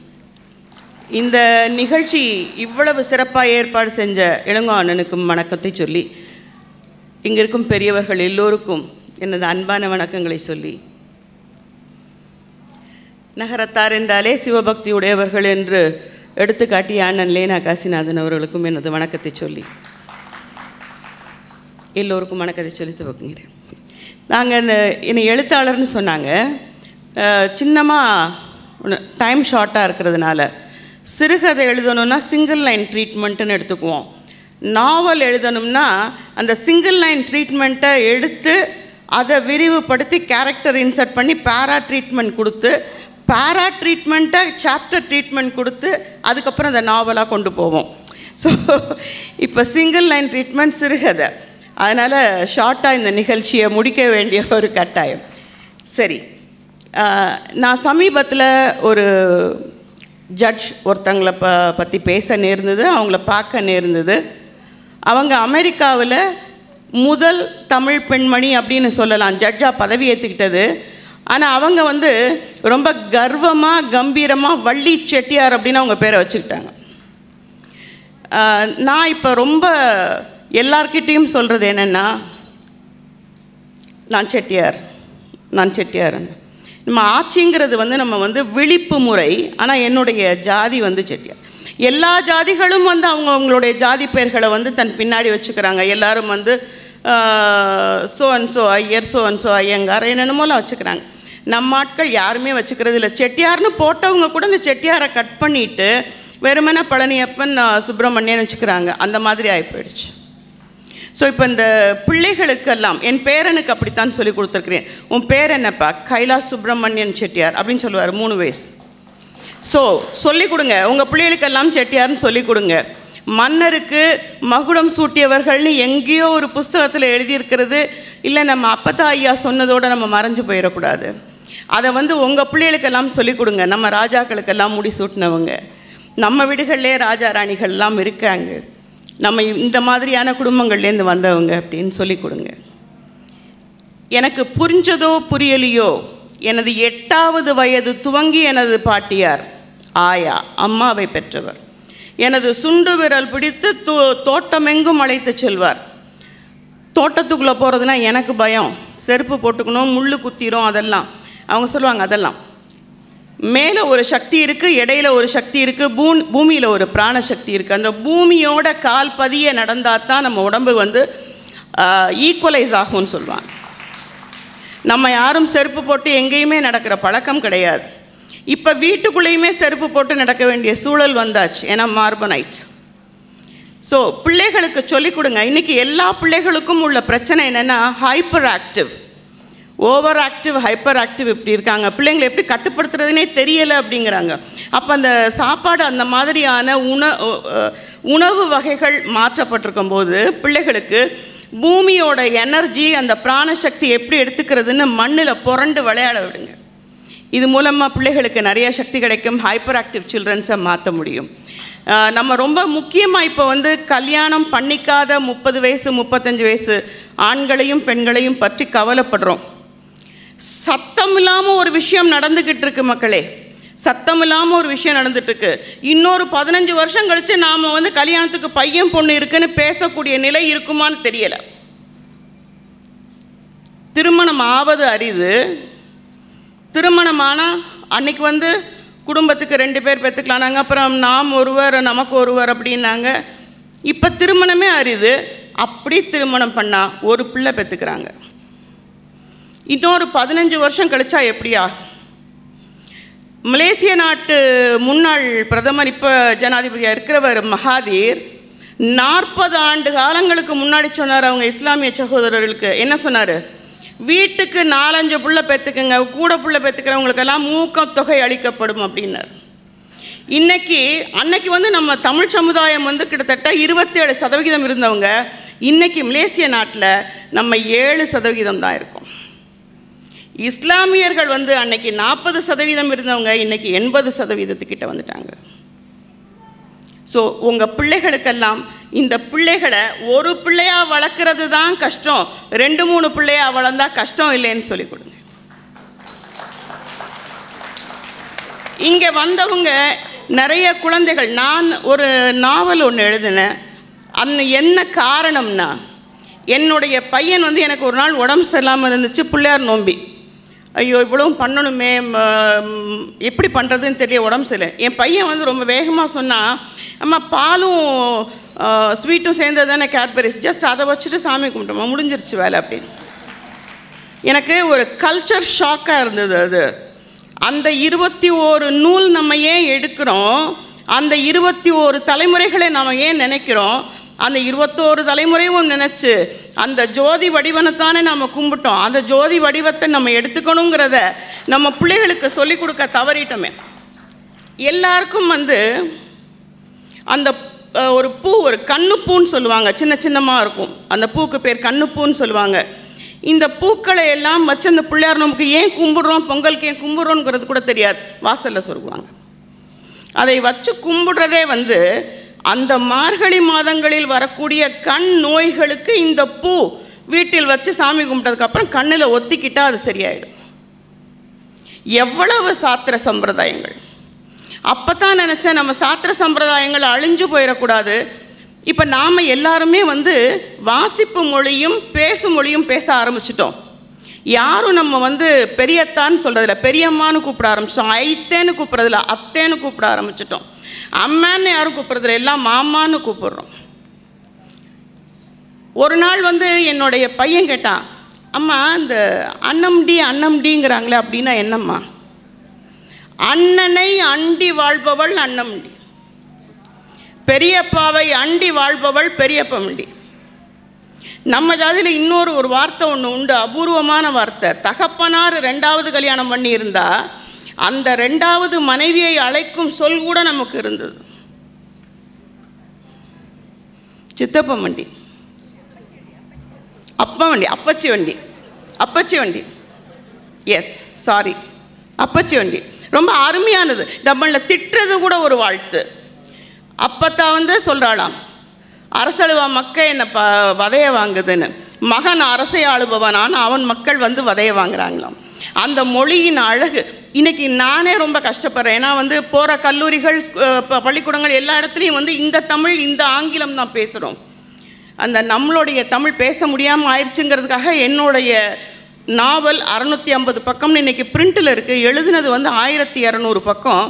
இந்த நிகழ்ச்சி இவ்வளவு சிறப்பாக ஏற்பாடு செஞ்ச இளங்கோ அண்ணனுக்கும் வணக்கத்தை சொல்லி, இங்கே இருக்கும் பெரியவர்கள் எல்லோருக்கும் எனது அன்பான வணக்கங்களை சொல்லி, நகரத்தார் என்றாலே சிவபக்தி உடையவர்கள் என்று எடுத்துக்காட்டிய அண்ணன் லேனா காசிநாதன் அவர்களுக்கும் எனது வணக்கத்தை சொல்லி எல்லோருக்கும் வணக்கத்தை சொல்லி துவக்குகிறேன். நாங்கள் என்னை எழுத்தாளர்னு சொன்னாங்க. சின்னமாக டைம் ஷார்ட்டாக இருக்கிறதுனால சிறுகதை எழுதணுன்னா சிங்கிள் லைன் ட்ரீட்மெண்ட்டுன்னு எடுத்துக்குவோம். நாவல் எழுதணும்னா அந்த சிங்கிள் லைன் ட்ரீட்மெண்ட்டை எடுத்து அதை விரிவுபடுத்தி கேரக்டர் இன்சர்ட் பண்ணி பேரா ட்ரீட்மெண்ட் கொடுத்து பேரா ட்ரீட்மெண்ட்டை சாப்டர் ட்ரீட்மெண்ட் கொடுத்து அதுக்கப்புறம் அந்த நாவலாக கொண்டு போவோம். ஸோ இப்போ சிங்கிள் லைன் ட்ரீட்மெண்ட் சிறுகதை, அதனால் ஷார்ட்டாக இந்த நிகழ்ச்சியை முடிக்க வேண்டிய ஒரு கட்டாயம். சரி, நான் சமீபத்தில் ஒரு ஜட்ஜ் ஒருத்தங்களை பற்றி பேச நேர்ந்தது, அவங்கள பார்க்க நேர்ந்தது. அவங்க அமெரிக்காவில் முதல் தமிழ் பெண்மணி அப்படின்னு சொல்லலாம், ஜட்ஜாக பதவி ஏற்றுக்கிட்டது. ஆனால் அவங்க வந்து ரொம்ப கர்வமாக கம்பீரமாக வள்ளி செட்டியார் அப்படின்னு அவங்க பேரை வச்சுக்கிட்டாங்க. நான் இப்போ ரொம்ப எல்லார்கிட்டேயும் சொல்கிறது என்னென்னா, நான் செட்டியார். நம்ம ஆட்சிங்கிறது வந்து நம்ம வந்து விழிப்பு முறை. ஆனால் என்னுடைய ஜாதி வந்து செட்டியார். எல்லா ஜாதிகளும் வந்து அவங்களுடைய ஜாதி பெயர்களை வந்து தன் பின்னாடி வச்சுக்கிறாங்க. எல்லோரும் வந்து so and so Iyer, so and so Iyengar, என்னென்னமோலாம் வச்சுக்கிறாங்க. நம்ம ஆட்கள் யாருமே வச்சுக்கிறது இல்லை. செட்டியார்னு போட்டவங்க கூட இந்த செட்டியாரை கட் பண்ணிவிட்டு வெறுமனே பழனியப்பன் சுப்பிரமணியன் வச்சுக்கிறாங்க. அந்த மாதிரி ஆகி போயிடுச்சு. ஸோ இப்போ இந்த பிள்ளைகளுக்கெல்லாம், என் பேரனுக்கு அப்படித்தான் சொல்லி கொடுத்துருக்குறேன். உன் பேர் என்னப்பா? கைலாஸ் சுப்பிரமணியன் செட்டியார் அப்படின்னு சொல்லுவார், 3 வயசு. ஸோ சொல்லிக் கொடுங்க, உங்கள் பிள்ளைகளுக்கெல்லாம் செட்டியார்னு சொல்லிக் கொடுங்க. மன்னருக்கு மகுடம் சூட்டியவர்கள்னு எங்கேயோ ஒரு புஸ்தகத்தில் எழுதியிருக்கிறது இல்லை, நம்ம அப்பத்தா ஐயா சொன்னதோடு நம்ம மறைஞ்சு போயிடக்கூடாது. அதை வந்து உங்கள் பிள்ளைகளுக்கெல்லாம் சொல்லிக் கொடுங்க. நம்ம ராஜாக்களுக்கெல்லாம் முடி சூட்டினவங்க, நம்ம வீடுகளிலே ராஜா ராணிகள்லாம் இருக்காங்க, நம்ம இந்த மாதிரியான குடும்பங்கள்லேருந்து வந்தவங்க அப்படின்னு சொல்லிக் கொடுங்க. எனக்கு புரிஞ்சதோ புரியலையோ, எனது 8வது வயது துவங்கி எனது பாட்டியார் ஆயா அம்மாவை பெற்றவர் எனது சுண்டு விரல் பிடித்து தோட்டமெங்கும் அழைத்து செல்வார். தோட்டத்துக்குள்ளே போகிறதுனா எனக்கு பயம், செருப்பு போட்டுக்கணும், முள் குத்திரும், அதெல்லாம் அவங்க சொல்லுவாங்க. அதெல்லாம் மேலே ஒரு சக்தி இருக்குது, இடையில ஒரு சக்தி இருக்குது, பூமியில் ஒரு பிராண சக்தி இருக்குது. அந்த பூமியோட கால் பதிய நடந்தால் தான் நம்ம உடம்பு வந்து ஈக்குவலைஸ் ஆகும்னு சொல்லுவாங்க. நம்ம யாரும் செருப்பு போட்டு எங்கேயுமே நடக்கிற பழக்கம் கிடையாது. இப்போ வீட்டுக்குள்ளேயுமே செருப்பு போட்டு நடக்க வேண்டிய சூழல் வந்தாச்சு, ஏன்னா மார்பனைட். ஸோ பிள்ளைகளுக்கு சொல்லிக் கொடுங்க. இன்றைக்கி எல்லா பிள்ளைகளுக்கும் உள்ள பிரச்சனை என்னென்னா, hyper active, over active, hyper active இப்படி இருக்காங்க. பிள்ளைங்களை எப்படி கட்டுப்படுத்துறதுனே தெரியலை அப்படிங்கிறாங்க. அப்போ அந்த சாப்பாடு, அந்த மாதிரியான உணவு வகைகள் மாற்றப்பட்டிருக்கும் போது பிள்ளைகளுக்கு பூமியோட எனர்ஜி, அந்த பிராணசக்தி எப்படி எடுத்துக்கிறதுன்னு மண்ணில் புரண்டு விளையாட விடுங்க. இது மூலமாக பிள்ளைகளுக்கு நிறைய சக்தி கிடைக்கும். ஹைப்பர் ஆக்டிவ் சில்ட்ரன்ஸை மாற்ற முடியும். நம்ம ரொம்ப முக்கியமாக இப்போ வந்து கல்யாணம் பண்ணிக்காத 30 வயசு 35 வயசு ஆண்களையும் பெண்களையும் பற்றி கவலைப்படுறோம். சத்தம் இல்லாமல் ஒரு விஷயம் நடந்துக்கிட்டு இருக்கு மக்களே, சத்தம் இல்லாமல் ஒரு விஷயம் நடந்துட்டுருக்கு. இன்னொரு 15 வருஷம் கழித்து நாம் வந்து கல்யாணத்துக்கு பையன் பொண்ணு இருக்குன்னு பேசக்கூடிய நிலை இருக்குமான்னு தெரியலை. திருமணம் ஆவது அரிது. திருமணமானால் அன்னைக்கு வந்து குடும்பத்துக்கு 2 பேர் பெற்றுக்கலானாங்க, அப்புறம் நாம் ஒருவர் நமக்கு ஒருவர் அப்படின்னாங்க. இப்போ திருமணமே அரிது. அப்படி திருமணம் பண்ணால் ஒரு பிள்ளை பெற்றுக்கிறாங்க. இன்னொரு 15 வருஷம் கழிச்சா எப்படியா? மலேசிய நாட்டு முன்னாள் பிரதமர், இப்போ ஜனாதிபதியாக இருக்கிறவர் மகாதீர், 40 ஆண்டு காலங்களுக்கு முன்னாடி சொன்னார் அவங்க இஸ்லாமிய சகோதரர்களுக்கு. என்ன சொன்னார்? வீட்டுக்கு 4-5 புள்ள பெற்றுக்குங்க, கூட புள்ள பெற்றுக்கிறவங்களுக்கெல்லாம் ஊக்கத்தொகை அளிக்கப்படும் அப்படின்னார். அன்னைக்கு வந்து நம்ம தமிழ் சமுதாயம் வந்து கிட்டத்தட்ட 27% இருந்தவங்க, இன்றைக்கி மலேசிய நாட்டில் நம்ம 7% தான் இருக்கோம். இஸ்லாமியர்கள் வந்து அன்னைக்கு 40% இருந்தவங்க இன்றைக்கி 80% வந்துட்டாங்க. ஸோ உங்கள் பிள்ளைகளுக்கெல்லாம் இந்த பிள்ளைகளை ஒரு பிள்ளையாக வளர்க்குறது தான் கஷ்டம், 2-3 பிள்ளையாக வளர்ந்தா கஷ்டம் இல்லைன்னு சொல்லி கொடுங்க. இங்கே வந்தவங்க நிறைய குழந்தைகள். நான் ஒரு நாவல் ஒன்று எழுதினேன். என்ன காரணம்னா, என்னுடைய பையன் வந்து எனக்கு ஒரு நாள் உடம்பு சரியில்லாமல் இருந்துச்சு, பிள்ளையார் நோம்பி. ஐயோ இவ்வளவும் பண்ணணுமே, எப்படி பண்ணுறதுன்னு தெரிய உடம்பு சரியில்லை. என் பையன் வந்து ரொம்ப வேகமாக சொன்னான், அம்மா பாலும் ஸ்வீட்டும் சேர்ந்தது தானே கேட்பரிஸ், ஜஸ்ட் அதை வச்சுட்டு சாமி கும்பிட்டோம்மா, முடிஞ்சிருச்சு வேலை அப்படின்னு. எனக்கு ஒரு கல்ச்சர் ஷாக்காக இருந்தது அது. அந்த 21 நூல் நம்ம ஏன் எடுக்கிறோம், அந்த 21 தலைமுறைகளை நாம் ஏன் நினைக்கிறோம், அந்த 21 தலைமுறையும் நினச்சி அந்த ஜோதி வடிவனைத்தானே நம்ம கும்பிட்டோம், அந்த ஜோதி வடிவத்தை நம்ம எடுத்துக்கணுங்கிறத நம்ம பிள்ளைகளுக்கு சொல்லிக் கொடுக்க தவறிட்டோமே. எல்லாருக்கும் வந்து அந்த ஒரு பூ, ஒரு கண்ணுப்பூன்னு சொல்லுவாங்க, சின்ன சின்னமாக இருக்கும், அந்த பூக்கு பேர் கண்ணுப்பூன்னு சொல்லுவாங்க. இந்த பூக்களை எல்லாம் வச்சு அந்த பிள்ளையார் நமக்கு ஏன் கும்பிடுறோம், பொங்கலுக்கு ஏன் கும்பிடுறோங்கிறது கூட தெரியாது, வாசலில் சொல்லுவாங்க. அதை வச்சு கும்பிடுறதே வந்து அந்த மார்கழி மாதங்களில் வரக்கூடிய கண் நோய்களுக்கு இந்த பூ வீட்டில் வச்சு சாமி கும்பிட்டதுக்கப்புறம் கண்ணில் ஒத்திக்கிட்டால் அது சரியாயிடும். எவ்வளவு சாத்திர சம்பிரதாயங்கள்! அப்போ தான் நினச்சேன் நம்ம சாத்திர சம்பிரதாயங்கள் அழிஞ்சு போயிடக்கூடாது. இப்போ நாம் எல்லாருமே வந்து வாசிப்பு மொழியும் பேசும் மொழியும் பேச ஆரம்பிச்சிட்டோம். யாரும் நம்ம வந்து பெரியத்தான்னு சொல்கிறதில்ல, பெரியம்மான்னு கூப்பிட ஆரம்பிச்சிட்டோம். ஐத்தேன்னு கூப்பிட்றதில்ல, அத்தேன்னு கூப்பிட ஆரம்பிச்சிட்டோம். அம்மான்னு யாரும் கூப்பிட்றதில்ல, எல்லாம் மாமான்னு கூப்பிட்றோம். ஒரு நாள் வந்து என்னுடைய பையன் கேட்டான், அம்மா இந்த அன்னம்டிங்கிறாங்களே அப்படின்னா என்னம்மா? அண்ணனை அண்டி வாழ்பவள் அன்னம்டி, பெரியப்பாவை அண்டி வாழ்பவள் பெரியப்பமண்டி. நம்ம ஜாதியில் இன்னொரு வார்த்தை ஒன்று உண்டு, அபூர்வமான வார்த்தை. தகப்பனார் 2வது கல்யாணம் பண்ணி இருந்தா அந்த 2வது மனைவியை அழைக்கும் சொல் கூட நமக்கு இருந்தது, சித்தப்ப வண்டி, அப்ப வண்டி, அப்பச்சி வண்டி, அப்பச்சி வண்டி, எஸ் சாரி அப்பச்சி வண்டி. ரொம்ப அருமையானது. நம்மள திட்டுறது கூட ஒரு வாழ்த்து. அப்பத்தா வந்து சொல்கிறாளாம், அரசழுவா மக்க என்னை வதைய வாங்குதுன்னு. மகன் அரசை ஆளுபவனான், அவன் மக்கள் வந்து வதைய வாங்குறாங்களாம். அந்த மொழியின் அழகு. இன்றைக்கி நானே ரொம்ப கஷ்டப்படுறேன். ஏன்னா வந்து போகிற கல்லூரிகள், பள்ளிக்கூடங்கள் எல்லா இடத்துலையும் வந்து இந்த தமிழ், இந்த ஆங்கிலம் தான் பேசுகிறோம். அந்த நம்மளுடைய தமிழ் பேச முடியாமல் ஆயிடுச்சுங்கிறதுக்காக என்னுடைய நாவல் 650 பக்கம்னு இன்றைக்கி பிரிண்டில் இருக்குது. எழுதினது வந்து 1200 பக்கம்.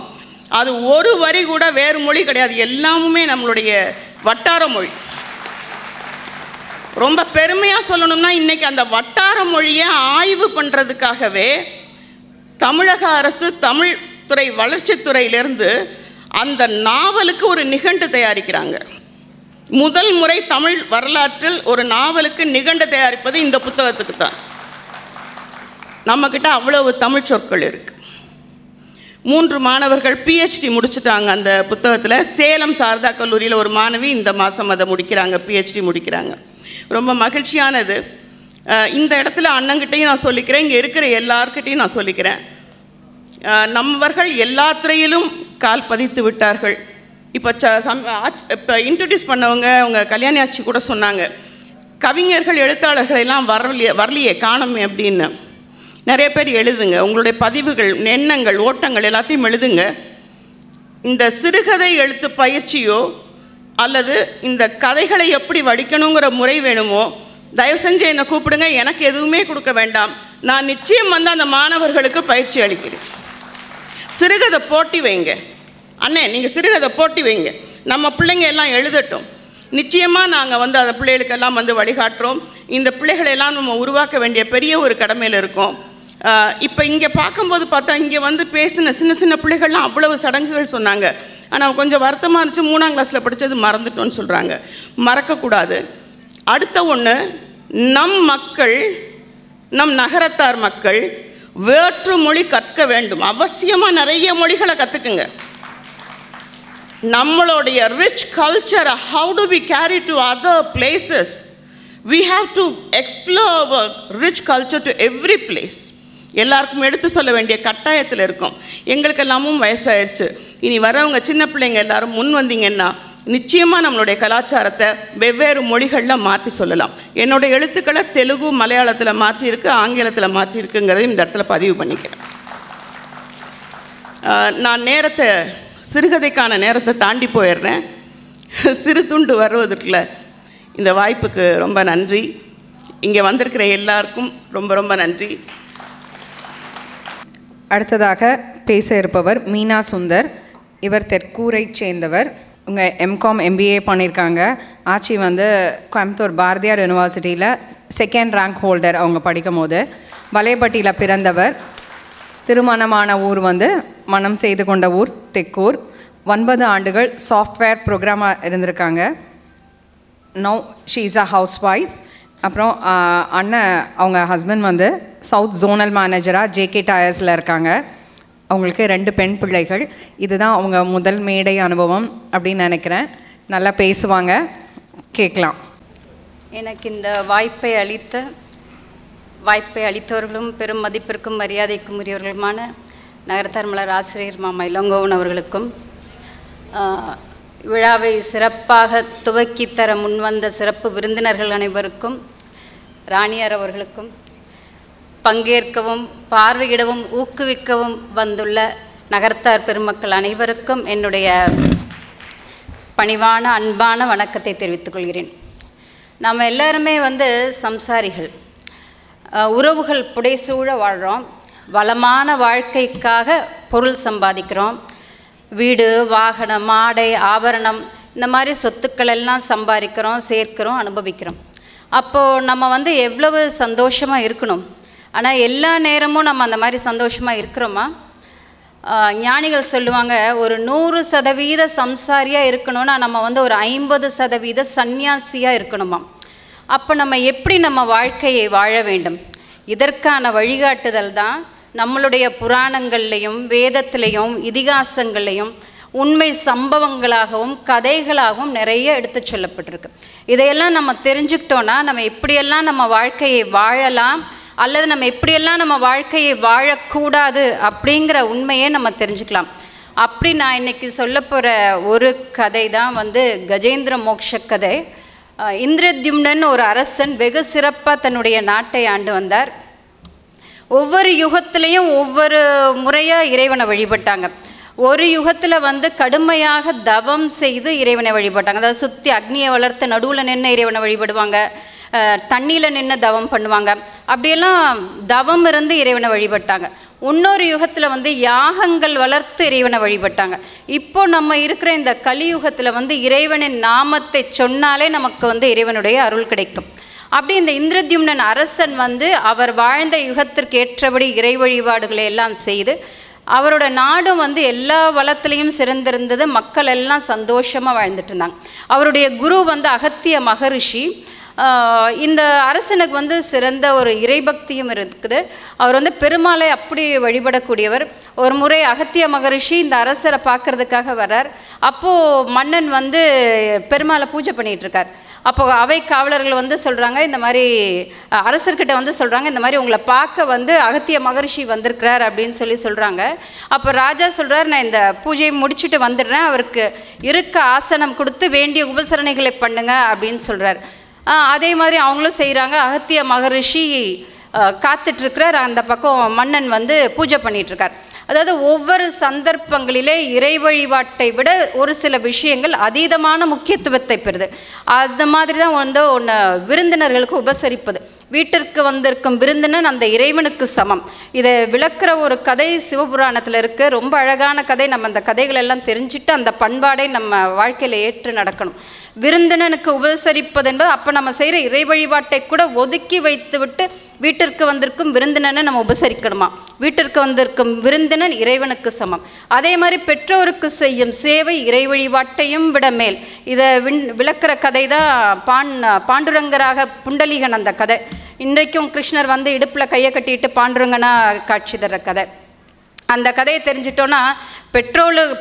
அது ஒரு வரி கூட வேறு மொழி கிடையாது, எல்லாமுமே நம்மளுடைய வட்டார மொழி. ரொம்ப பெருமையாக சொல்லணும்னா இன்றைக்கி அந்த வட்டார மொழியை ஆய்வு பண்ணுறதுக்காகவே தமிழக அரசு தமிழ் துறை வளர்ச்சித்துறையிலேருந்து அந்த நாவலுக்கு ஒரு நிகண்டு தயாரிக்கிறாங்க. முதல் முறை தமிழ் வரலாற்றில் ஒரு நாவலுக்கு நிகண்டு தயாரிப்பது இந்த புத்தகத்துக்கு தான். நம்மக்கிட்ட அவ்வளவு தமிழ் சொற்கள் இருக்குது. 3 மாணவர்கள் PhD முடிச்சுட்டாங்க அந்த புத்தகத்தில். சேலம் சாரதா கல்லூரியில் ஒரு மாணவி இந்த மாதம் அதை முடிக்கிறாங்க, PhD முடிக்கிறாங்க. ரொம்ப மகிழ்ச்சியானது. இந்த இடத்துல அண்ணங்கிட்டையும் நான் சொல்லிக்கிறேன், இங்கே இருக்கிற எல்லார்கிட்டையும் நான் சொல்லிக்கிறேன், நம்மவர்கள் எல்லா துறையிலும் கால் பதித்து விட்டார்கள். இப்போ இன்ட்ரடியூஸ் பண்ணவங்க அவங்க கல்யாணி ஆட்சி கூட சொன்னாங்க, கவிஞர்கள் எழுத்தாளர்கள் எல்லாம் வரலையே காணோமே அப்படின்னு. நிறைய பேர் எழுதுங்க, உங்களுடைய பதிவுகள், எண்ணங்கள், ஓட்டங்கள் எல்லாத்தையும் எழுதுங்க. இந்த சிறுகதை எழுத்து பயிற்சியோ அல்லது இந்த கதைகளை எப்படி வடிக்கணுங்கிற முறை வேணுமோ தயவு செஞ்சு என்னை கூப்பிடுங்க. எனக்கு எதுவுமே கொடுக்க வேண்டாம், நான் நிச்சயம் வந்து அந்த மாணவர்களுக்கு பயிற்சி அளிக்கிறேன். சிறுகதை போட்டி வைங்க அண்ணே, நீங்கள் சிறுகதை போட்டி வைங்க, நம்ம பிள்ளைங்க எல்லாம் எழுதட்டும். நிச்சயமாக நாங்கள் வந்து அந்த பிள்ளைகளுக்கெல்லாம் வந்து வழிகாட்டுறோம். இந்த பிள்ளைகளெல்லாம் நம்ம உருவாக்க வேண்டிய பெரிய ஒரு கடமையில் இருக்கோம். இப்போ இங்கே பார்க்கும்போது பார்த்தா இங்கே வந்து பேசின சின்ன சின்ன பிள்ளைகள்லாம் அவ்வளவு சடங்குகள் சொன்னாங்க. ஆனால் கொஞ்சம் வருத்தமாக இருந்துச்சு, 3ஆம் கிளாஸில் படித்தது மறந்துட்டோன்னு சொல்கிறாங்க. மறக்கக்கூடாது. அடுத்த ஒன்று, நம் மக்கள், நம் நகரத்தார் மக்கள் வேற்று மொழி கற்க வேண்டும். அவசியமாக நிறைய மொழிகளை கற்றுக்குங்க. நம்மளுடைய ரிச் கல்ச்சரை how do we carry to other places? We have to explore our rich culture to every place. எல்லாருக்கும் எடுத்து சொல்ல வேண்டிய கட்டாயத்தில் இருக்கும். எங்களுக்கு எல்லாமும் வயசாயிருச்சு. இனி வரவங்க சின்ன பிள்ளைங்க எல்லாரும் முன் வந்தீங்கன்னா நிச்சயமாக நம்மளுடைய கலாச்சாரத்தை வெவ்வேறு மொழிகளில் மாற்றி சொல்லலாம். என்னுடைய எழுத்துக்களை தெலுங்கு, மலையாளத்தில் மாற்றியிருக்கு, ஆங்கிலத்தில் மாற்றிருக்குங்கிறதையும் இந்த இடத்துல பதிவு பண்ணிக்கிறேன். நான் நேரத்தை, சிறுகதைக்கான நேரத்தை தாண்டி போயிடுறேன். சிறு துண்டு வருவதற்குள்ள இந்த வாய்ப்புக்கு ரொம்ப நன்றி. இங்கே வந்திருக்கிற எல்லாருக்கும் ரொம்ப ரொம்ப நன்றி. அடுத்ததாக பேச இருப்பவர் மீனா சுந்தர். இவர் தெற்கூரை சேர்ந்தவர். உங்கள் எம்காம் MBA பண்ணியிருக்காங்க. ஆச்சி வந்து கோயம்புத்தூர் பாரதியார் யூனிவர்சிட்டியில் 2nd ரேங்க் ஹோல்டர் அவங்க படிக்கும் போது. வலைப்பட்டியில் பிறந்தவர். திருமணமான ஊர் வந்து மனம் செய்து கொண்ட ஊர் தெக்கூர். 9 ஆண்டுகள் சாஃப்ட்வேர் ப்ரோக்ராமாக இருந்திருக்காங்க. Now she is a house wife. அப்புறம் அண்ணன் அவங்க ஹஸ்பண்ட் வந்து சவுத் ஜோனல் மேனேஜராக JK டயர்ஸில் இருக்காங்க. அவங்களுக்கு 2 பெண் பிள்ளைகள். இதுதான் அவங்க முதல் மேடை அனுபவம் அப்படின்னு நினைக்கிறேன். நல்லா பேசுவாங்க, கேட்கலாம். எனக்கு இந்த வாய்ப்பை அளித்தவர்களும் பெரும் மதிப்பிற்கும் மரியாதைக்கும் உரியவர்களுமான நகரத்தார் மலர் ஆசிரியர் மாமா இளங்கோவன் அவர்களுக்கும், விழாவை சிறப்பாக துவக்கித்தர முன்வந்த சிறப்பு விருந்தினர்கள் அனைவருக்கும், ராணியார் அவர்களுக்கும், பங்கேற்கவும் பார்வையிடவும் ஊக்குவிக்கவும் வந்துள்ள நகரத்தார் பெருமக்கள் அனைவருக்கும் என்னுடைய பணிவான அன்பான வணக்கத்தை தெரிவித்துக் கொள்கிறேன். நம்ம எல்லாருமே வந்து சம்சாரிகள், உறவுகள் புடைசூழ வாழ்கிறோம். வளமான வாழ்க்கைக்காக பொருள் சம்பாதிக்கிறோம். வீடு, வாகனம், ஆடை, ஆபரணம், இந்த மாதிரி சொத்துக்கள் எல்லாம் சம்பாதிக்கிறோம், சேர்க்கிறோம், அனுபவிக்கிறோம். அப்போது நம்ம வந்து எவ்வளவு சந்தோஷமாக இருக்கணும். ஆனால் எல்லா நேரமும் நம்ம அந்த மாதிரி சந்தோஷமாக இருக்கிறோமா? ஞானிகள் சொல்லுவாங்க, ஒரு 100% சம்சாரியாக இருக்கணும்னா நம்ம வந்து ஒரு 50% சந்நியாசியாக இருக்கணுமா. அப்போ நம்ம எப்படி நம்ம வாழ்க்கையை வாழ வேண்டும், இதற்கான வழிகாட்டுதல் தான் நம்மளுடைய புராணங்கள்லையும் வேதத்திலையும் இதிகாசங்கள்லையும் உண்மை சம்பவங்களாகவும் கதைகளாகவும் நிறைய எடுத்து சொல்லப்பட்டிருக்கு. இதையெல்லாம் நம்ம தெரிஞ்சுக்கிட்டோன்னா நம்ம எப்படியெல்லாம் நம்ம வாழ்க்கையை வாழலாம் அல்லது நம்ம எப்படியெல்லாம் நம்ம வாழ்க்கையை வாழக்கூடாது அப்படிங்கிற உண்மையை நம்ம தெரிஞ்சுக்கலாம். அப்படி நான் இன்றைக்கி சொல்ல போகிற ஒரு கதை தான் வந்து கஜேந்திர மோட்ச கதை. இந்திரத்யும்னன் ஒரு அரசன் வெகு சிறப்பாக தன்னுடைய நாட்டை ஆண்டு வந்தார். ஒவ்வொரு யுகத்திலையும் ஒவ்வொரு முறையாக இறைவனை வழிபட்டாங்க. ஒரு யுகத்தில் வந்து கடுமையாக தவம் செய்து இறைவனை வழிபட்டாங்க. அதாவது சுற்றி அக்னியை வளர்த்து நடுவில் நின்று இறைவனை வழிபடுவாங்க, தண்ணியில் நின்று தவம் பண்ணுவாங்க. அப்படியெல்லாம் தவம் இருந்து இறைவனை வழிபட்டாங்க. இன்னொரு யுகத்தில் வந்து யாகங்கள் வளர்த்து இறைவனை வழிபட்டாங்க. இப்போ நம்ம இருக்கிற இந்த கலியுகத்தில் வந்து இறைவனின் நாமத்தை சொன்னாலே நமக்கு வந்து இறைவனுடைய அருள் கிடைக்கும். அப்படி இந்த இந்திரத்யும்னன் அரசன் வந்து அவர் வாழ்ந்த யுகத்திற்கு ஏற்றபடி இறை வழிபாடுகளை எல்லாம் செய்து அவரோட நாடும் வந்து எல்லா வளத்திலையும் சிறந்திருந்தது. மக்கள் எல்லாம் சந்தோஷமாக வாழ்ந்துட்டு இருந்தாங்க. அவருடைய குரு வந்து அகத்திய மகரிஷி. இந்த அரசனுக்கு வந்து சிறந்த ஒரு இறைபக்தியும் இருக்குது. அவர் வந்து பெருமாளை அப்படி வழிபடக்கூடியவர். ஒரு முறை அகத்திய மகரிஷி இந்த அரசரை பார்க்கறதுக்காக வர்றார். அப்போது மன்னன் வந்து பெருமாளை பூஜை பண்ணிகிட்ருக்கார். அப்போது அவை காவலர்கள் வந்து சொல்கிறாங்க, இந்த மாதிரி அரசர்கிட்ட வந்து சொல்கிறாங்க, இந்த மாதிரி உங்களை பார்க்க வந்து அகத்திய மகரிஷி வந்திருக்கிறார் அப்படின்னு சொல்கிறாங்க. அப்போ ராஜா சொல்கிறார், நான் இந்த பூஜையை முடிச்சுட்டு வந்துடுறேன், அவருக்கு இருக்க ஆசனம் கொடுத்து வேண்டிய உபசரணைகளை பண்ணுங்க அப்படின்னு சொல்கிறார். அதே மாதிரி அவங்களும் செய்கிறாங்க. அகத்திய மகரிஷி காத்துட்ருக்கிறார். அந்த பக்கம் மன்னன் வந்து பூஜை பண்ணிகிட்ருக்கார். அதாவது ஒவ்வொரு சந்தர்ப்பங்களிலே இறை வழிபாட்டை விட ஒரு சில விஷயங்கள் அதீதமான முக்கியத்துவத்தை பெறுது. அந்த மாதிரி தான் வந்து விருந்தினர்களுக்கு உபசரிப்பது. வீட்டிற்கு வந்திருக்கும் விருந்தினன் அந்த இறைவனுக்கு சமம். இதை விளக்குற ஒரு கதை சிவபுராணத்தில் இருக்குது. ரொம்ப அழகான கதை. நம்ம அந்த கதைகள் எல்லாம் தெரிஞ்சுட்டு அந்த பண்பாடை நம்ம வாழ்க்கையில் ஏற்று நடக்கணும். விருந்தினனுக்கு உபசரிப்பது என்பது அப்போ நம்ம செய்கிற இறை வழிபாட்டை கூட ஒதுக்கி வைத்து விட்டு வீட்டிற்கு வந்திருக்கும் விருந்தினனை நம்ம உபசரிக்கணுமா. வீட்டிற்கு வந்திருக்கும் விருந்தினன் இறைவனுக்கு சமம். அதே மாதிரி பெற்றோருக்கு செய்யும் சேவை இறை வழிபாட்டையும் விட மேல். இதை விளக்குற கதை தான் பாண்டுரங்கராக புண்டலீகன் அந்த கதை. இன்றைக்கும் கிருஷ்ணர் வந்து இடுப்பில் கையை கட்டிட்டு பாண்டுரங்கனா காட்சி தர்ற கதை. அந்த கதையை தெரிஞ்சிட்டோன்னா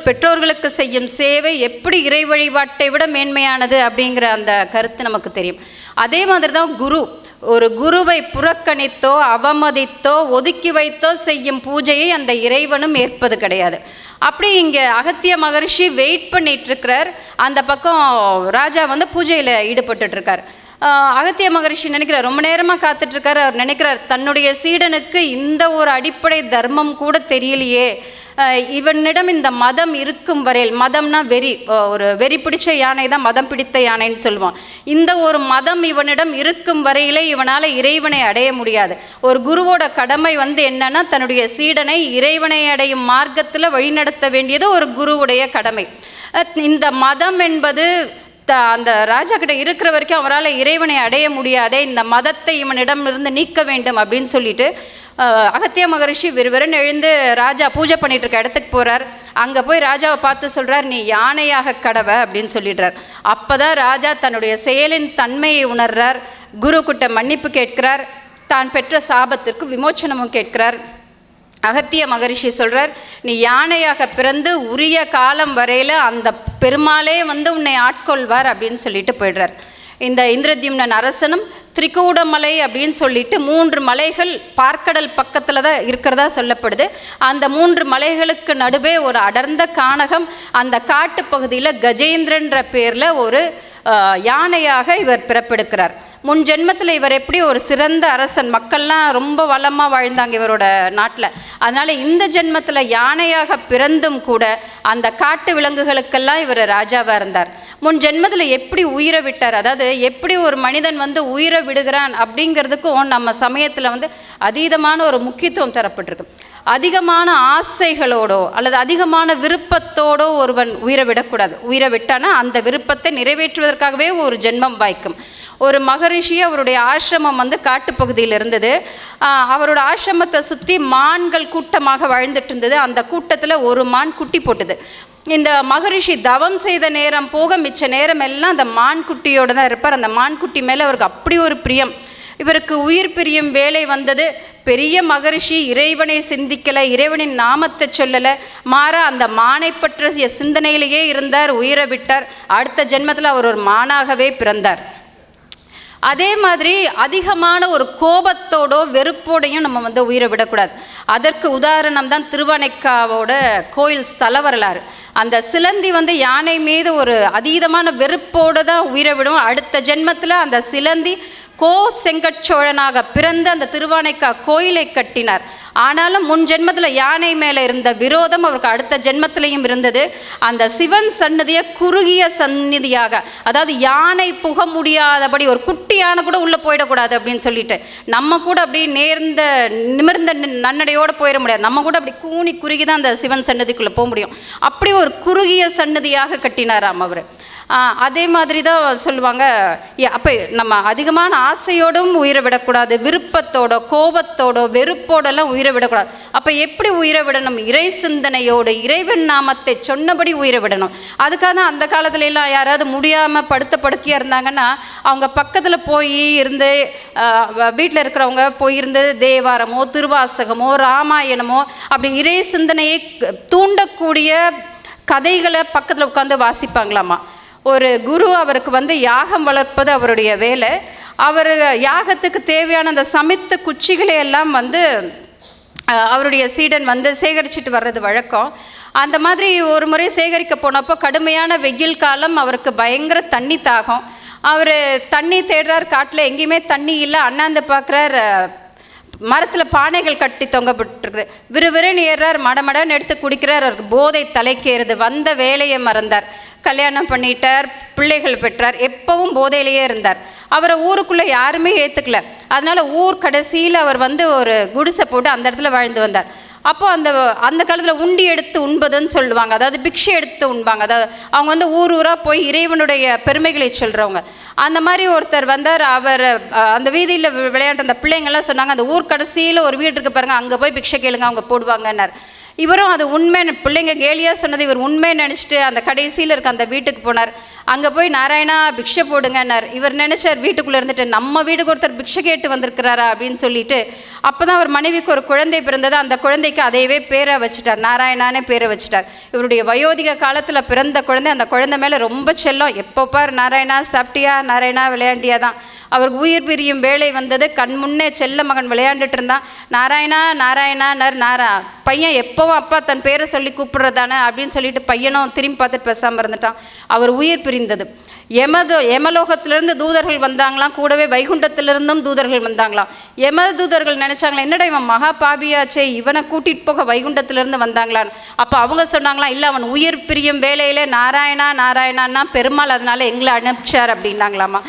பெற்றோர்களுக்கு செய்யும் சேவை எப்படி இறை வழிபாட்டை விட மேன்மையானது அப்படிங்கிற அந்த கருத்து நமக்கு தெரியும். அதே மாதிரி தான் குரு. ஒரு குருவை புறக்கணித்தோ அவமதித்தோ ஒதுக்கி வைத்தோ செய்யும் பூஜையை அந்த இறைவனும் ஏற்பது கிடையாது. அப்படி இங்கே அகத்திய மகரிஷி வெயிட் பண்ணிகிட்ருக்கிறார். அந்த பக்கம் ராஜா வந்து பூஜையில் ஈடுபட்டுருக்கார். அகத்திய மகரிஷி நினைக்கிறார், ரொம்ப நேரமாக காத்துட்ருக்கார். அவர் நினைக்கிறார், தன்னுடைய சீடனுக்கு இந்த ஒரு அடிப்படை தர்மம் கூட தெரியலையே, இவனிடம் இந்த மதம் இருக்கும் வரையில், மதம்னா வெறி, ஒரு வெறி பிடிச்ச யானை தான் மதம் பிடித்த யானைன்னு சொல்லுவோம். இந்த ஒரு மதம் இவனிடம் இருக்கும் வரையிலே இவனால் இறைவனை அடைய முடியாது. ஒரு குருவோட கடமை என்னன்னா தன்னுடைய சீடனை இறைவனை அடையும் மார்க்கத்தில் வழிநடத்த வேண்டியது ஒரு குருவுடைய கடமை. இந்த மதம் என்பது அந்த ராஜா கிட்ட இருக்கிற வரைக்கும் அவரால் இறைவனை அடைய முடியாதே, இந்த மதத்தை இவனிடமிருந்து நீக்க வேண்டும் அப்படின்னு சொல்லிட்டு அகத்திய மகரிஷி விறுவிறுன்னு எழுந்து ராஜா பூஜை பண்ணிட்டு இருக்க இடத்துக்கு போகிறார். அங்கே போய் ராஜாவை பார்த்து சொல்கிறார், நீ யானையாக கடவ அப்படின்னு சொல்லிடுறார். அப்போ தான் ராஜா தன்னுடைய செயலின் தன்மையை உணர்றார். குரு கிட்ட மன்னிப்பு கேட்கிறார். தான் பெற்ற சாபத்திற்கு விமோச்சனமும் கேட்கிறார். அகத்திய மகரிஷி சொல்கிறார், நீ யானையாக பிறந்து உரிய காலம் வரையில் அந்த பெருமாளே உன்னை ஆட்கொள்வார் அப்படின்னு சொல்லிட்டு போயிடுறார். இந்த இந்திரத்யும்னன் அரசனும் திரிகூடமலை அப்படின்னு சொல்லிட்டு 3 மலைகள் பார்க்கடல் பக்கத்தில் தான் இருக்கிறதா சொல்லப்படுது. அந்த 3 மலைகளுக்கு நடுவே ஒரு அடர்ந்த கானகம், அந்த காட்டு பகுதியில் கஜேந்திரன்ற பேரில் ஒரு யானையாக இவர் பிறப்பெடுக்கிறார். முன் ஜென்மத்தில் இவர் எப்படி ஒரு சிறந்த அரசன், மக்கள்லாம் ரொம்ப வளமாக வாழ்ந்தாங்க இவரோட நாட்டில். அதனால் இந்த ஜென்மத்தில் யானையாக பிறந்தும் கூட அந்த காட்டு விலங்குகளுக்கெல்லாம் இவர் ராஜாவாக இருந்தார். முன் ஜென்மத்தில் எப்படி உயிரை விட்டார், அதாவது எப்படி ஒரு மனிதன் உயிரை விடுகிறான் அப்படிங்கிறதுக்கும் நம்ம சமயத்தில் அதீதமான ஒரு முக்கியத்துவம் தரப்பட்டிருக்கு. அதிகமான ஆசைகளோடோ அல்லது அதிகமான விருப்பத்தோடோ ஒருவன் உயிரை விடக்கூடாது. உயிரை விட்டானா அந்த விருப்பத்தை நிறைவேற்றுவதற்காகவே ஒரு ஜென்மம் வாய்க்கும். ஒரு மகரிஷி அவருடைய ஆசிரமம் காட்டுப்பகுதியில் இருந்தது. அவரோட ஆசிரமத்தை சுற்றி மான்கள் கூட்டமாக வாழ்ந்துட்டு இருந்தது. அந்த கூட்டத்தில் ஒரு மான் குட்டி போட்டுது. இந்த மகரிஷி தவம் செய்த நேரம் போக மிச்ச நேரம் எல்லாம் அந்த மான்குட்டியோடு தான் இருப்பார். அந்த மான்குட்டி மேலே அவருக்கு அப்படி ஒரு பிரியம். இவருக்கு உயிர் பிரியும் வேலை வந்தது. பெரிய மகரிஷி இறைவனை சிந்திக்கலை, இறைவனின் நாமத்தை சொல்லலை, மாறா அந்த மானை பற்றிய சிந்தனையிலேயே இருந்தார், உயிரை விட்டார். அடுத்த ஜென்மத்தில் அவர் ஒரு மானாகவே பிறந்தார். அதே மாதிரி அதிகமான ஒரு கோபத்தோடோ வெறுப்போடையும் நம்ம உயிரை விடக்கூடாது. அதற்கு உதாரணம் தான் திருவானைக்காவோட கோயில் ஸ்தல வரலாறு. அந்த சிலந்தி யானை மீது ஒரு அதீதமான வெறுப்போடு தான் உயிரை விடும். அடுத்த ஜென்மத்தில் அந்த சிலந்தி செங்கட்சோழனாக பிறந்து அந்த திருவானைக்கா கோயிலை கட்டினார். ஆனாலும் முன் ஜென்மத்தில் யானை மேலே இருந்த விரோதம் அவருக்கு அடுத்த ஜென்மத்திலையும் இருந்தது. அந்த சிவன் சந்நிதியை குறுகிய சந்நிதியாக, அதாவது யானை புக முடியாதபடி, ஒரு குட்டி யானை கூட உள்ளே போயிடக்கூடாது அப்படின்னு சொல்லிட்டு, நம்ம கூட அப்படி நிமிர்ந்த நன்னடையோடு போயிட முடியாது. நம்ம கூட அப்படி கூனி குறுகி தான் அந்த சிவன் சன்னதிக்குள்ளே போக முடியும். அப்படி ஒரு குறுகிய சந்நிதியாக கட்டினாராம் அவர். அதே மாதிரி தான் சொல்லுவாங்க. அப்போ நம்ம அதிகமான ஆசையோடும் உயிரை விடக்கூடாது, விருப்பத்தோட கோபத்தோட வெறுப்போடெல்லாம் உயிரை விடக்கூடாது. அப்போ எப்படி உயிரை விடணும்? இறை சிந்தனையோடு இறைவன் நாமத்தை சொன்னபடி உயிரை விடணும். அதுக்காக தான் அந்த காலத்துல எல்லாம் யாராவது முடியாமல் படுக்கையாக இருந்தாங்கன்னா அவங்க பக்கத்தில் போய் இருந்து, வீட்டில் இருக்கிறவங்க போயிருந்து தேவாரமோ திருவாசகமோ ராமாயணமோ அப்படி இறை சிந்தனையை தூண்டக்கூடிய கதைகளை பக்கத்தில் உட்காந்து வாசிப்பாங்களாமா. ஒரு குரு அவருக்கு யாகம் வளர்ப்பது அவருடைய வேலை. அவர் யாகத்துக்கு தேவையான அந்த சமைத்த குச்சிகளை எல்லாம் அவருடைய சீடன் சேகரிச்சுட்டு வர்றது வழக்கம். அந்த மாதிரி ஒரு முறை சேகரிக்க போனப்போ கடுமையான வெயில் காலம், அவருக்கு பயங்கர தண்ணி தாகம். அவர் தண்ணி தேடுறார், காட்டில் எங்கேயுமே தண்ணி இல்லை. அண்ணாந்து பார்க்குறார், மரத்தில் பானைகள் கட்டி தொங்கப்பட்டுருக்குது. விறுவிறுன்னு ஏறார், மடமடன்னு எடுத்து குடிக்கிறார். அவருக்கு போதை தலைக்கேறுது. வந்த வேலையை மறந்தார். கல்யாணம் பண்ணிட்டார், பிள்ளைகள் பெற்றார், எப்பவும் போதையிலேயே இருந்தார். அவரை ஊருக்குள்ளே யாருமே ஏற்றுக்கல. அதனால் ஊர் கடைசியில் அவர் ஒரு குடிசை போட்டு அந்த இடத்துல வாழ்ந்து வந்தார். அப்போது அந்த காலத்தில் உண்டி எடுத்து உண்பதுன்னு சொல்லுவாங்க, அதாவது பிக்ஷை எடுத்து உண்பாங்க. அதாவது அவங்க ஊர் ஊராக போய் இறைவனுடைய பெருமைகளை சொல்கிறவங்க. அந்த மாதிரி ஒருத்தர் வந்தார். அவர் அந்த வீதியில் விளையாட்டு அந்த பிள்ளைங்கள்லாம் சொன்னாங்க, அந்த ஊர் கடைசியில் ஒரு வீடு இருக்குது பாருங்கள், அங்கே போய் பிக்ஷை கேளுங்க, அவங்க போடுவாங்கன்னார். இவரும் அது உண்மை, பிள்ளைங்க கேலியாக சொன்னது இவர் உண்மை நினச்சிட்டு அந்த கடைசியில் இருக்க அந்த வீட்டுக்கு போனார். அங்கே போய் நாராயணா பிக்ஷை போடுங்கன்னார். இவர் நினச்சார் வீட்டுக்குள்ளே இருந்துட்டு நம்ம வீட்டுக்கு ஒருத்தர் பிக்ஷை கேட்டு வந்திருக்கிறாரா அப்படின்னு சொல்லிட்டு, அப்போ தான் அவர் மனைவிக்கு ஒரு குழந்தை பிறந்தது. அந்த குழந்தைக்கு அதையவே பேரை வச்சுட்டார், நாராயணானே பேரை வச்சுட்டார். இவருடைய வயோதிக காலத்தில் பிறந்த குழந்தை, அந்த குழந்தை மேலே ரொம்ப செல்லம். எப்போ பார் நாராயணா சாப்பிட்டியா, நாராயணா விளையாண்டியா தான். அவருக்கு உயிர் பிரியும் வேலை வந்தது. கண் முன்னே செல்ல மகன் விளையாண்டுட்டு இருந்தான். நாராயணா நாராயணா நாரா. பையன் எப்போவும் அப்பா தன் பேரை சொல்லி கூப்பிடுறதானே அப்படின்னு சொல்லிட்டு பையனும் திரும்பி பார்த்துட்டு பேசாமல் இருந்துட்டான். அவர் உயிர் பிரிந்தது. யமலோகத்திலிருந்து தூதர்கள் வந்தாங்களாம், கூடவே வைகுண்டத்திலிருந்தும் தூதர்கள் வந்தாங்களாம். தூதர்கள் நினச்சாங்களா, என்னடா இவன் மகா பாபியாச்சே, இவனை கூட்டிகிட்டு போக வைகுண்டத்திலிருந்து வந்தாங்களான்னு. அப்போ அவங்க சொன்னாங்களாம், இல்லை அவன் உயிர் பிரியும் வேலையிலே நாராயணா நாராயணான்னா பெருமாள் அதனால் எங்களை அனுப்பிச்சார் அப்படின்னாங்களாமா.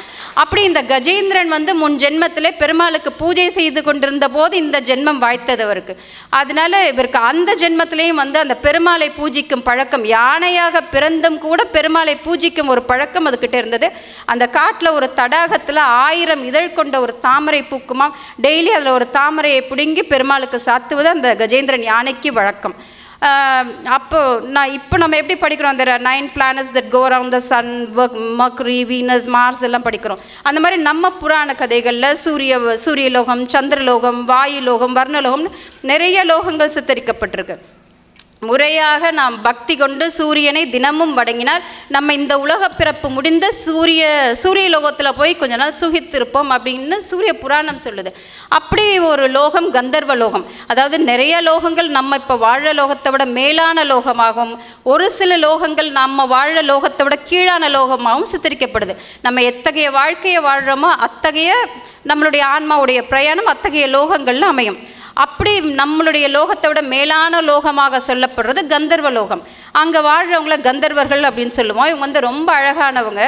அப்படி இந்த கஜேந்திரன் வந்து முன் ஜென்மத்திலே பெருமாளுக்கு பூஜை செய்து கொண்டிருந்த போது இந்த ஜென்மம் வாய்த்தது அவருக்கு. அதனால இவருக்கு அந்த ஜென்மத்திலேயும் வந்து அந்த பெருமாளை பூஜிக்கும் பழக்கம், யானையாக பிறந்தும் கூட பெருமாளை பூஜிக்கும் ஒரு பழக்கம் அதுக்கிட்ட இருந்தது. அந்த காட்டில் ஒரு தடாகத்தில் 1000 இதழ் கொண்ட ஒரு தாமரை பூக்குமா, டெய்லி அதில் ஒரு தாமரையை பிடுங்கி பெருமாளுக்கு சாத்துவது அந்த கஜேந்திரன் யானைக்கு வழக்கம். இப்போ நம்ம எப்படி படிக்கிறோம், there are 9 planets that go around the sun, Mercury, Venus, Mars எல்லாம் படிக்கிறோம். அந்த மாதிரி நம்ம புராண கதைகளில் சூரியலோகம், சந்திரலோகம், வாயுலோகம், வர்ணலோகம் நிறைய லோகங்கள் சித்தரிக்கப்பட்டிருக்கு. முறையாக நாம் பக்தி கொண்டு சூரியனை தினமும் வணங்கினால் நம்ம இந்த உலக பிறப்பு முடிந்த சூரிய லோகத்தில் போய் கொஞ்ச நாள் சுகித்திருப்போம் அப்படின்னு சூரிய புராணம் சொல்லுது. அப்படி ஒரு லோகம் கந்தர்வ லோகம். அதாவது நிறைய லோகங்கள் நம்ம இப்போ வாழ லோகத்தை விட மேலான லோகமாகவும், ஒரு சில லோகங்கள் நம்ம வாழ லோகத்தை விட கீழான லோகமாகவும் சித்தரிக்கப்படுது. நம்ம எத்தகைய வாழ்க்கையை வாழ்கிறோமோ அத்தகைய நம்மளுடைய ஆன்மாவுடைய பிரயாணம் அத்தகைய லோகங்கள்னு அமையும். அப்படி நம்மளுடைய லோகத்தை விட மேலான லோகமாக சொல்லப்படுறது கந்தர்வ லோகம். அங்கே வாழ்கிறவங்கள கந்தர்வர்கள் அப்படின்னு சொல்லுவோம். இவங்க வந்து ரொம்ப அழகானவங்க.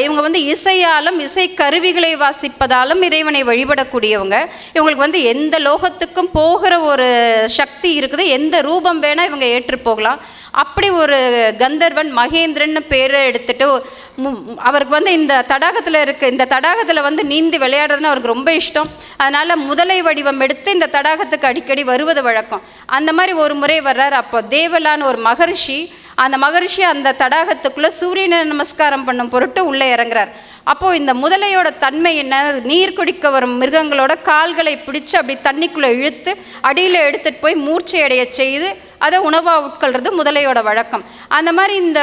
இவங்க வந்து இசையாலும் இசை கருவிகளை வாசிப்பதாலும் இறைவனை வழிபடக்கூடியவங்க. இவங்களுக்கு வந்து எந்த லோகத்துக்கும் போகிற ஒரு சக்தி இருக்குது, எந்த ரூபம் வேணால் இவங்க ஏற்று போகலாம். அப்படி ஒரு கந்தர்வன் மகேந்திரன் பேரை எடுத்துட்டு அவருக்கு வந்து இந்த தடாகத்தில் வந்து நீந்தி விளையாடுறதுன்னு அவருக்கு ரொம்ப இஷ்டம். அதனால் முதலை வடிவம் எடுத்து இந்த தடாகத்துக்கு அடிக்கடி வருவது வழக்கம். அந்த மாதிரி ஒரு முறை வர்றார். அப்போ தேவலான்னு ஒரு மகரிஷி, அந்த மகரிஷி அந்த தடாகத்துக்குள்ளே சூரியனை நமஸ்காரம் பண்ணும் பொருட்டு உள்ளே இறங்குறார். அப்போது இந்த முதலையோட தன்மை என்ன, நீர் குடிக்க வரும் மிருகங்களோட கால்களை பிடிச்சு அப்படி தண்ணிக்குள்ளே இழுத்து அடியில் எடுத்துகிட்டு போய் மூர்ச்சை அடைய செய்து அதை உணவாக உட்கொள்கிறது முதலையோட வழக்கம். அந்த மாதிரி இந்த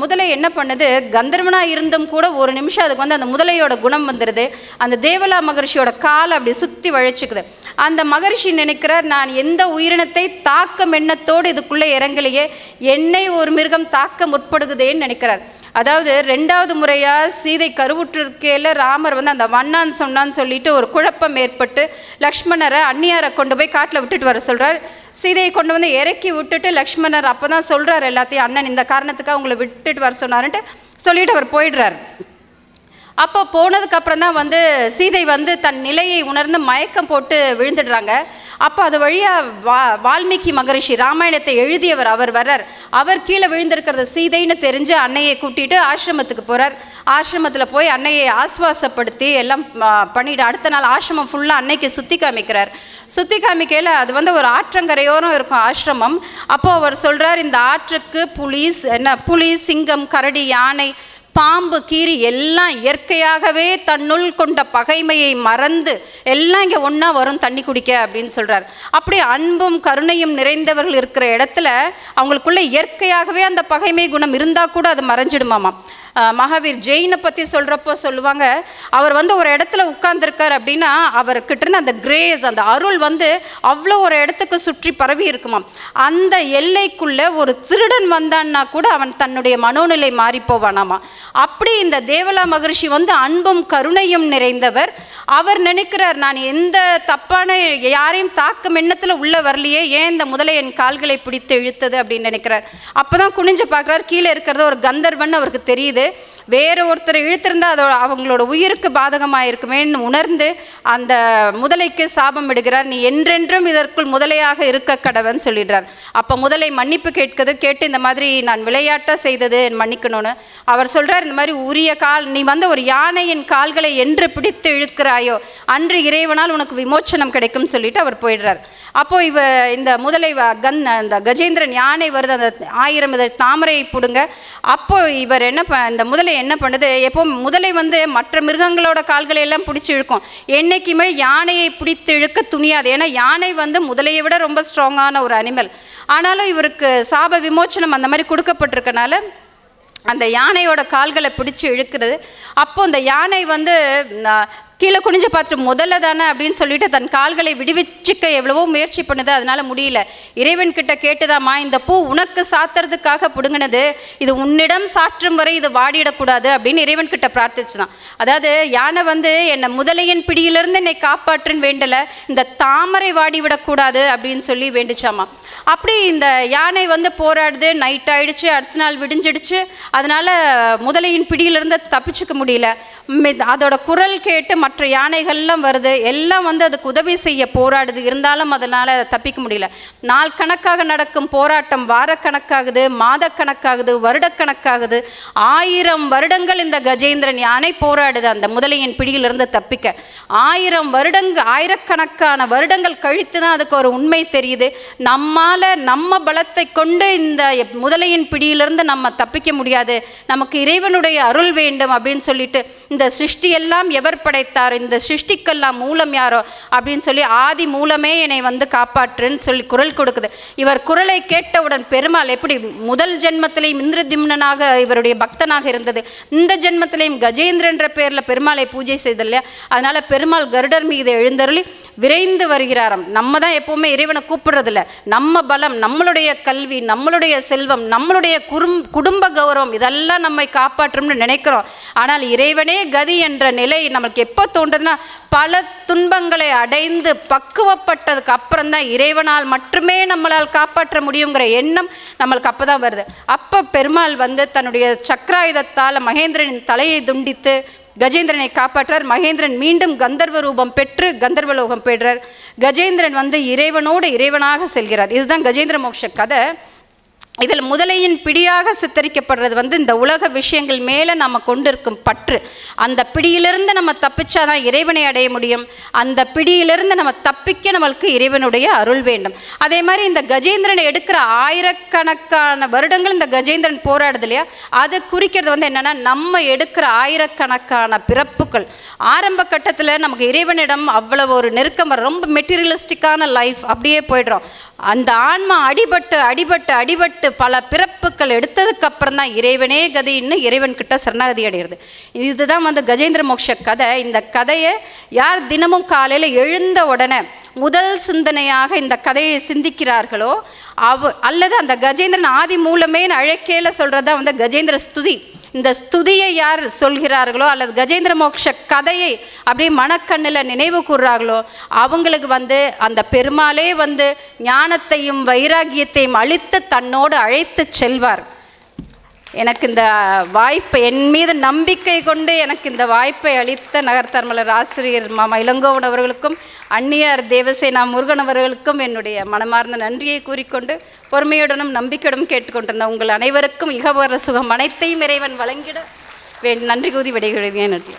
முதலை என்ன பண்ணுது, கந்தர்வனாக இருந்தும் கூட ஒரு நிமிஷம் அதுக்கு வந்து அந்த முதலையோட குணம் வந்துடுது. அந்த தேவலா மகரிஷியோட காலை அப்படி சுற்றி வழிச்சுக்குது. அந்த மகரிஷி நினைக்கிறார், நான் எந்த உயிரினத்தை தாக்கம் எண்ணத்தோடு இதுக்குள்ளே இறங்கலையே, என்னை ஒரு மிருகம் தாக்க முற்படுகுதேன்னு நினைக்கிறார். அதாவது 2வது முறையாக சீதை கருவுற்றிருக்கையில் ராமர் வந்து அந்த வண்ணான்னு சொன்னான்னு சொல்லிட்டு ஒரு குழப்பம் ஏற்பட்டு லக்ஷ்மணரை அந்நியாரை கொண்டு போய் காட்டில் விட்டுட்டு வர சொல்கிறார். சீதையை கொண்டு வந்து இறக்கி விட்டுட்டு லக்ஷ்மணர் அப்போ தான் சொல்கிறார் எல்லாத்தையும், அண்ணன் இந்த காரணத்துக்காக உங்களை விட்டுட்டு வர சொன்னார்ன்ட்டு சொல்லிட்டு அவர் போயிடுறார். அப்போ போனதுக்கப்புறம் தான் வந்து சீதை வந்து தன் நிலையை உணர்ந்து மயக்கம் போட்டு விழுந்துடுறாங்க. அப்போ அது வழியாக வால்மீகி மகரிஷி ராமாயணத்தை எழுதியவர் அவர் வர்றார். அவர் கீழே விழுந்திருக்கிறது சீதைன்னு தெரிஞ்சு அன்னையை கூட்டிகிட்டு ஆசிரமத்துக்கு போகிறார். ஆசிரமத்தில் போய் அன்னையை ஆஸ்வாசப்படுத்தி எல்லாம் பண்ணிவிட்டு அடுத்த நாள் ஆசிரமம் ஃபுல்லாக அன்னைக்கு சுற்றி காமிக்கிறார். சுற்றி காமிக்கையில் அது வந்து ஒரு ஆற்றங்கரையோரம் இருக்கும் ஆசிரமம். அப்போது அவர் சொல்கிறார், இந்த ஆற்றுக்கு புலி, சிங்கம், கரடி, யானை, பாம்பு, கீரி எல்லாம் இயற்கையாகவே தன்னுள் கொண்ட பகைமையை மறந்து எல்லாம் இங்கே ஒன்றா வரும் தண்ணி குடிக்க அப்படின்னு சொல்கிறார். அப்படி அன்பும் கருணையும் நிறைந்தவர்கள் இருக்கிற இடத்துல அவங்களுக்குள்ள இயற்கையாகவே அந்த பகைமை குணம் இருந்தால் கூட அது மறைஞ்சிடுமாமா. மகாவீர் ஜெயினை பற்றி சொல்கிறப்போ சொல்லுவாங்க, அவர் வந்து ஒரு இடத்துல உட்கார்ந்துருக்கார் அப்படின்னா அவர்கிட்ட இருந்து அந்த கிரேஸ், அந்த அருள் வந்து அவ்வளோ ஒரு இடத்துக்கு சுற்றி பரவி இருக்குமாம். அந்த எல்லைக்குள்ளே ஒரு திருடன் வந்தான்னா கூட அவன் தன்னுடைய மனோநிலை மாறி போவானாமா. அப்படி இந்த தேவலா மகரிஷி வந்து அன்பும் கருணையும் நிறைந்தவர். அவர் நினைக்கிறார், நான் எந்த தப்பான யாரையும் தாக்கும் எண்ணத்தில் உள்ளே வரலையே, ஏன் இந்த முதலை என் கால்களை பிடித்து இழுத்தது அப்படின்னு நினைக்கிறார். அப்போ தான் குனிஞ்சு பார்க்குறார், கீழே இருக்கிறது ஒரு கந்தர்வன் அவருக்கு தெரியுது. வேறு ஒருத்தர் இழுத்திருந்தால் அதோட அவங்களோட உயிருக்கு பாதகமாக இருக்குமேன்னு உணர்ந்து அந்த முதலைக்கு சாபம் விடுகிறார். நீ என்றென்றும் இதற்குள் முதலையாக இருக்க கடவன் சொல்லிடுறார். அப்போ முதலை மன்னிப்பு கேட்டு இந்த மாதிரி நான் விளையாட்டாக செய்தது மன்னிக்கணும்னு அவர் சொல்கிறார். இந்த மாதிரி உரிய நீ வந்து ஒரு யானையின் கால்களை என்று பிடித்து இழுக்கிறாயோ அன்று இறைவனால் உனக்கு விமோச்சனம் கிடைக்கும்னு சொல்லிட்டு அவர் போயிடுறார். அப்போது இந்த முதலை அந்த கஜேந்திரன் யானை வருது, அந்த 1000 இதழ் தாமரையை பிடுங்க. அப்போ இவர் இந்த முதலை என்ன பண்ணுது, எப்போ முதலை வந்து மற்ற மிருகங்களோட கால்களை எல்லாம் பிடிச்சி இழுக்கும், என்றைக்குமே யானையை பிடித்து இழுக்க துணியாது. ஏன்னா யானை வந்து முதலையை விட ரொம்ப ஸ்ட்ராங்கான ஒரு அனிமல். ஆனாலும் இவருக்கு சாப விமோச்சனம் அந்த மாதிரி கொடுக்கப்பட்டிருக்கனால அந்த யானையோட கால்களை பிடிச்சி இழுக்கிறது. அப்போ அந்த யானை வந்து கீழே குனிஞ்சு பார்த்துட்டு முதல்ல தானே அப்படின்னு சொல்லிட்டு தன் கால்களை விடுவிச்சுக்க எவ்வளவோ முயற்சி பண்ணுது, அதனால முடியல. இறைவன் கிட்ட கேட்டுதாம்மா, இந்த பூ உனக்கு சாத்துறதுக்காக பிடுங்கினது, இது உன்னிடம் சாற்றும் வரை இது வாடிடக்கூடாது அப்படின்னு இறைவன் கிட்ட பிரார்த்திச்சுதான். அதாவது யானை வந்து என்னை முதலையின் பிடியிலிருந்து என்னை காப்பாற்றுன்னு வேண்டலை, இந்த தாமரை வாடி விடக்கூடாது அப்படின்னு சொல்லி வேண்டுச்சாமா. அப்படி இந்த யானை வந்து போராடுது. நைட் ஆயிடுச்சு, அடுத்த நாள் விடிஞ்சிடுச்சு. அதனால் முதலையின் பிடியிலிருந்து தப்பிச்சுக்க முடியல. அதோட குரல் கேட்டு மற்ற யானைகள்லாம் வருது, எல்லாம் வந்து அதுக்கு உதவி செய்ய போராடுது. இருந்தாலும் அதனால் தப்பிக்க முடியல. நாள் கணக்காக நடக்கும் போராட்டம் வாரக்கணக்காகுது, மாதக்கணக்காகுது, வருடக்கணக்காகுது. 1000 வருடங்கள் இந்த கஜேந்திரன் யானை போராடுது அந்த முதலையின் பிடியிலிருந்து தப்பிக்க. 1000 வருடங்கள் கழித்து தான் அதுக்கு ஒரு உண்மை தெரியுது. நம்ம பலத்தை கொண்டு இந்த முதலையின் பிடியிலிருந்து நம்ம தப்பிக்க முடியாது, நமக்கு இறைவனுடைய அருள் வேண்டும் அப்படின்னு சொல்லிட்டு, இந்த சிருஷ்டி எல்லாம் எவர் படைத்தார், இந்த சிருஷ்டிக்கெல்லாம் மூலம் யாரோ அப்படின்னு சொல்லி, ஆதி மூலமே என்னை வந்து காப்பாற்றுன்னு சொல்லி குரல் கொடுக்குது. இவர் குரலை கேட்டவுடன் பெருமாள் எப்படி முதல் ஜென்மத்திலேயும் இந்திரதிம்னனாக இவருடைய பக்தனாக இருந்தது, இந்த ஜென்மத்திலேயும் கஜேந்திரன்ற பேரில் பெருமாளை பூஜை செய்தல்லையா, அதனால பெருமாள் கருடர் மீது எழுந்தருளி விரைந்து வருகிறாராம். நம்ம தான் எப்பவுமே இறைவனை கூப்பிடுறதில்ல, நம்ம பலம், நம்மளுடைய கல்வி, நம்மளுடைய செல்வம், நம்மளுடைய குடும்ப கௌரவம் இதெல்லாம் நம்மை காப்பாற்றும்னு நினைக்கிறோம். ஆனால் இறைவனே கதி என்ற நிலை நம்மளுக்கு எப்போ தோன்றதுன்னா, பல துன்பங்களை அடைந்து பக்குவப்பட்டதுக்கு அப்புறம் தான் இறைவனால் மட்டுமே நம்மளால் காப்பாற்ற முடியுங்கிற எண்ணம் நம்மளுக்கு அப்போ தான் வருது. அப்போ பெருமாள் வந்து தன்னுடைய சக்கராயுதத்தால் மகேந்திரனின் தலையை துண்டித்து கஜேந்திரனை காப்பாற்றார். மகேந்திரன் மீண்டும் கந்தர்வ ரூபம் பெற்று கந்தர்வலோகம் பெற்றார். கஜேந்திரன் வந்து இறைவனோடு இறைவனாக செல்கிறார். இதுதான் கஜேந்திர மோட்ச கதை. இதில் முதலையின் பிடியாக சித்தரிக்கப்படுறது வந்து இந்த உலக விஷயங்கள் மேலே நம்ம கொண்டிருக்கும் பற்று. அந்த பிடியிலிருந்து நம்ம தப்பிச்சாதான் இறைவனை அடைய முடியும். அந்த பிடியிலிருந்து நம்ம தப்பிக்க நம்மளுக்கு இறைவனுடைய அருள் வேண்டும். அதே மாதிரி இந்த கஜேந்திரனை எடுக்கிற 1000 வருடங்கள் இந்த கஜேந்திரன் போராடுது இல்லையா, அது குறிக்கிறது வந்து என்னென்னா, நம்ம எடுக்கிற 1000 பிறப்புகள். ஆரம்ப கட்டத்தில் நமக்கு இறைவனிடம் அவ்வளவு ஒரு நெருக்கம், ரொம்ப மெட்டீரியலிஸ்டிக்கான லைஃப், அப்படியே போய்டுறோம். அந்த ஆன்மா அடிபட்டு பல பிறப்புகள் எடுத்ததுக்கு அப்புறம் தான் இறைவனே கதின்னு இறைவன்கிட்ட சரணாகதி அடைகிறது. இதுதான் வந்து கஜேந்திர மோட்ச கதை. இந்த கதையை யார் தினமும் காலையில் எழுந்த உடனே முதல் சிந்தனையாக இந்த கதையை சிந்திக்கிறார்களோ அல்லது அந்த கஜேந்திரன் ஆதி மூலமே அழைக்கையில் சொல்கிறதா வந்து கஜேந்திர ஸ்துதி. இந்த ஸ்துதியை யார் சொல்கிறார்களோ அல்லது கஜேந்திர மோட்ச கதையை அப்படியே மனக்கண்ணில் நினைவு கூறுறார்களோ அவங்களுக்கு வந்து அந்த பெருமாளே வந்து ஞானத்தையும் வைராகியத்தையும் அளித்து தன்னோடு அழைத்து செல்வார். எனக்கு இந்த வாய்ப்பை, என் மீது நம்பிக்கை கொண்டு எனக்கு இந்த வாய்ப்பை அளித்த நகர்த்தர்மலர் ஆசிரியர் மாமா இளங்கோவன் அவர்களுக்கும் அந்நியார் தேவசேனா முருகன் அவர்களுக்கும் என்னுடைய மனமார்ந்த நன்றியை கூறிக்கொண்டு பொறுமையுடனும் நம்பிக்கையுடனும் கேட்டுக்கொண்டிருந்த உங்கள் அனைவருக்கும் இகவர சுகம் அனைத்தையும் இறைவன் வழங்கிட நன்றி கூறி விடைகிறேன். நன்றி.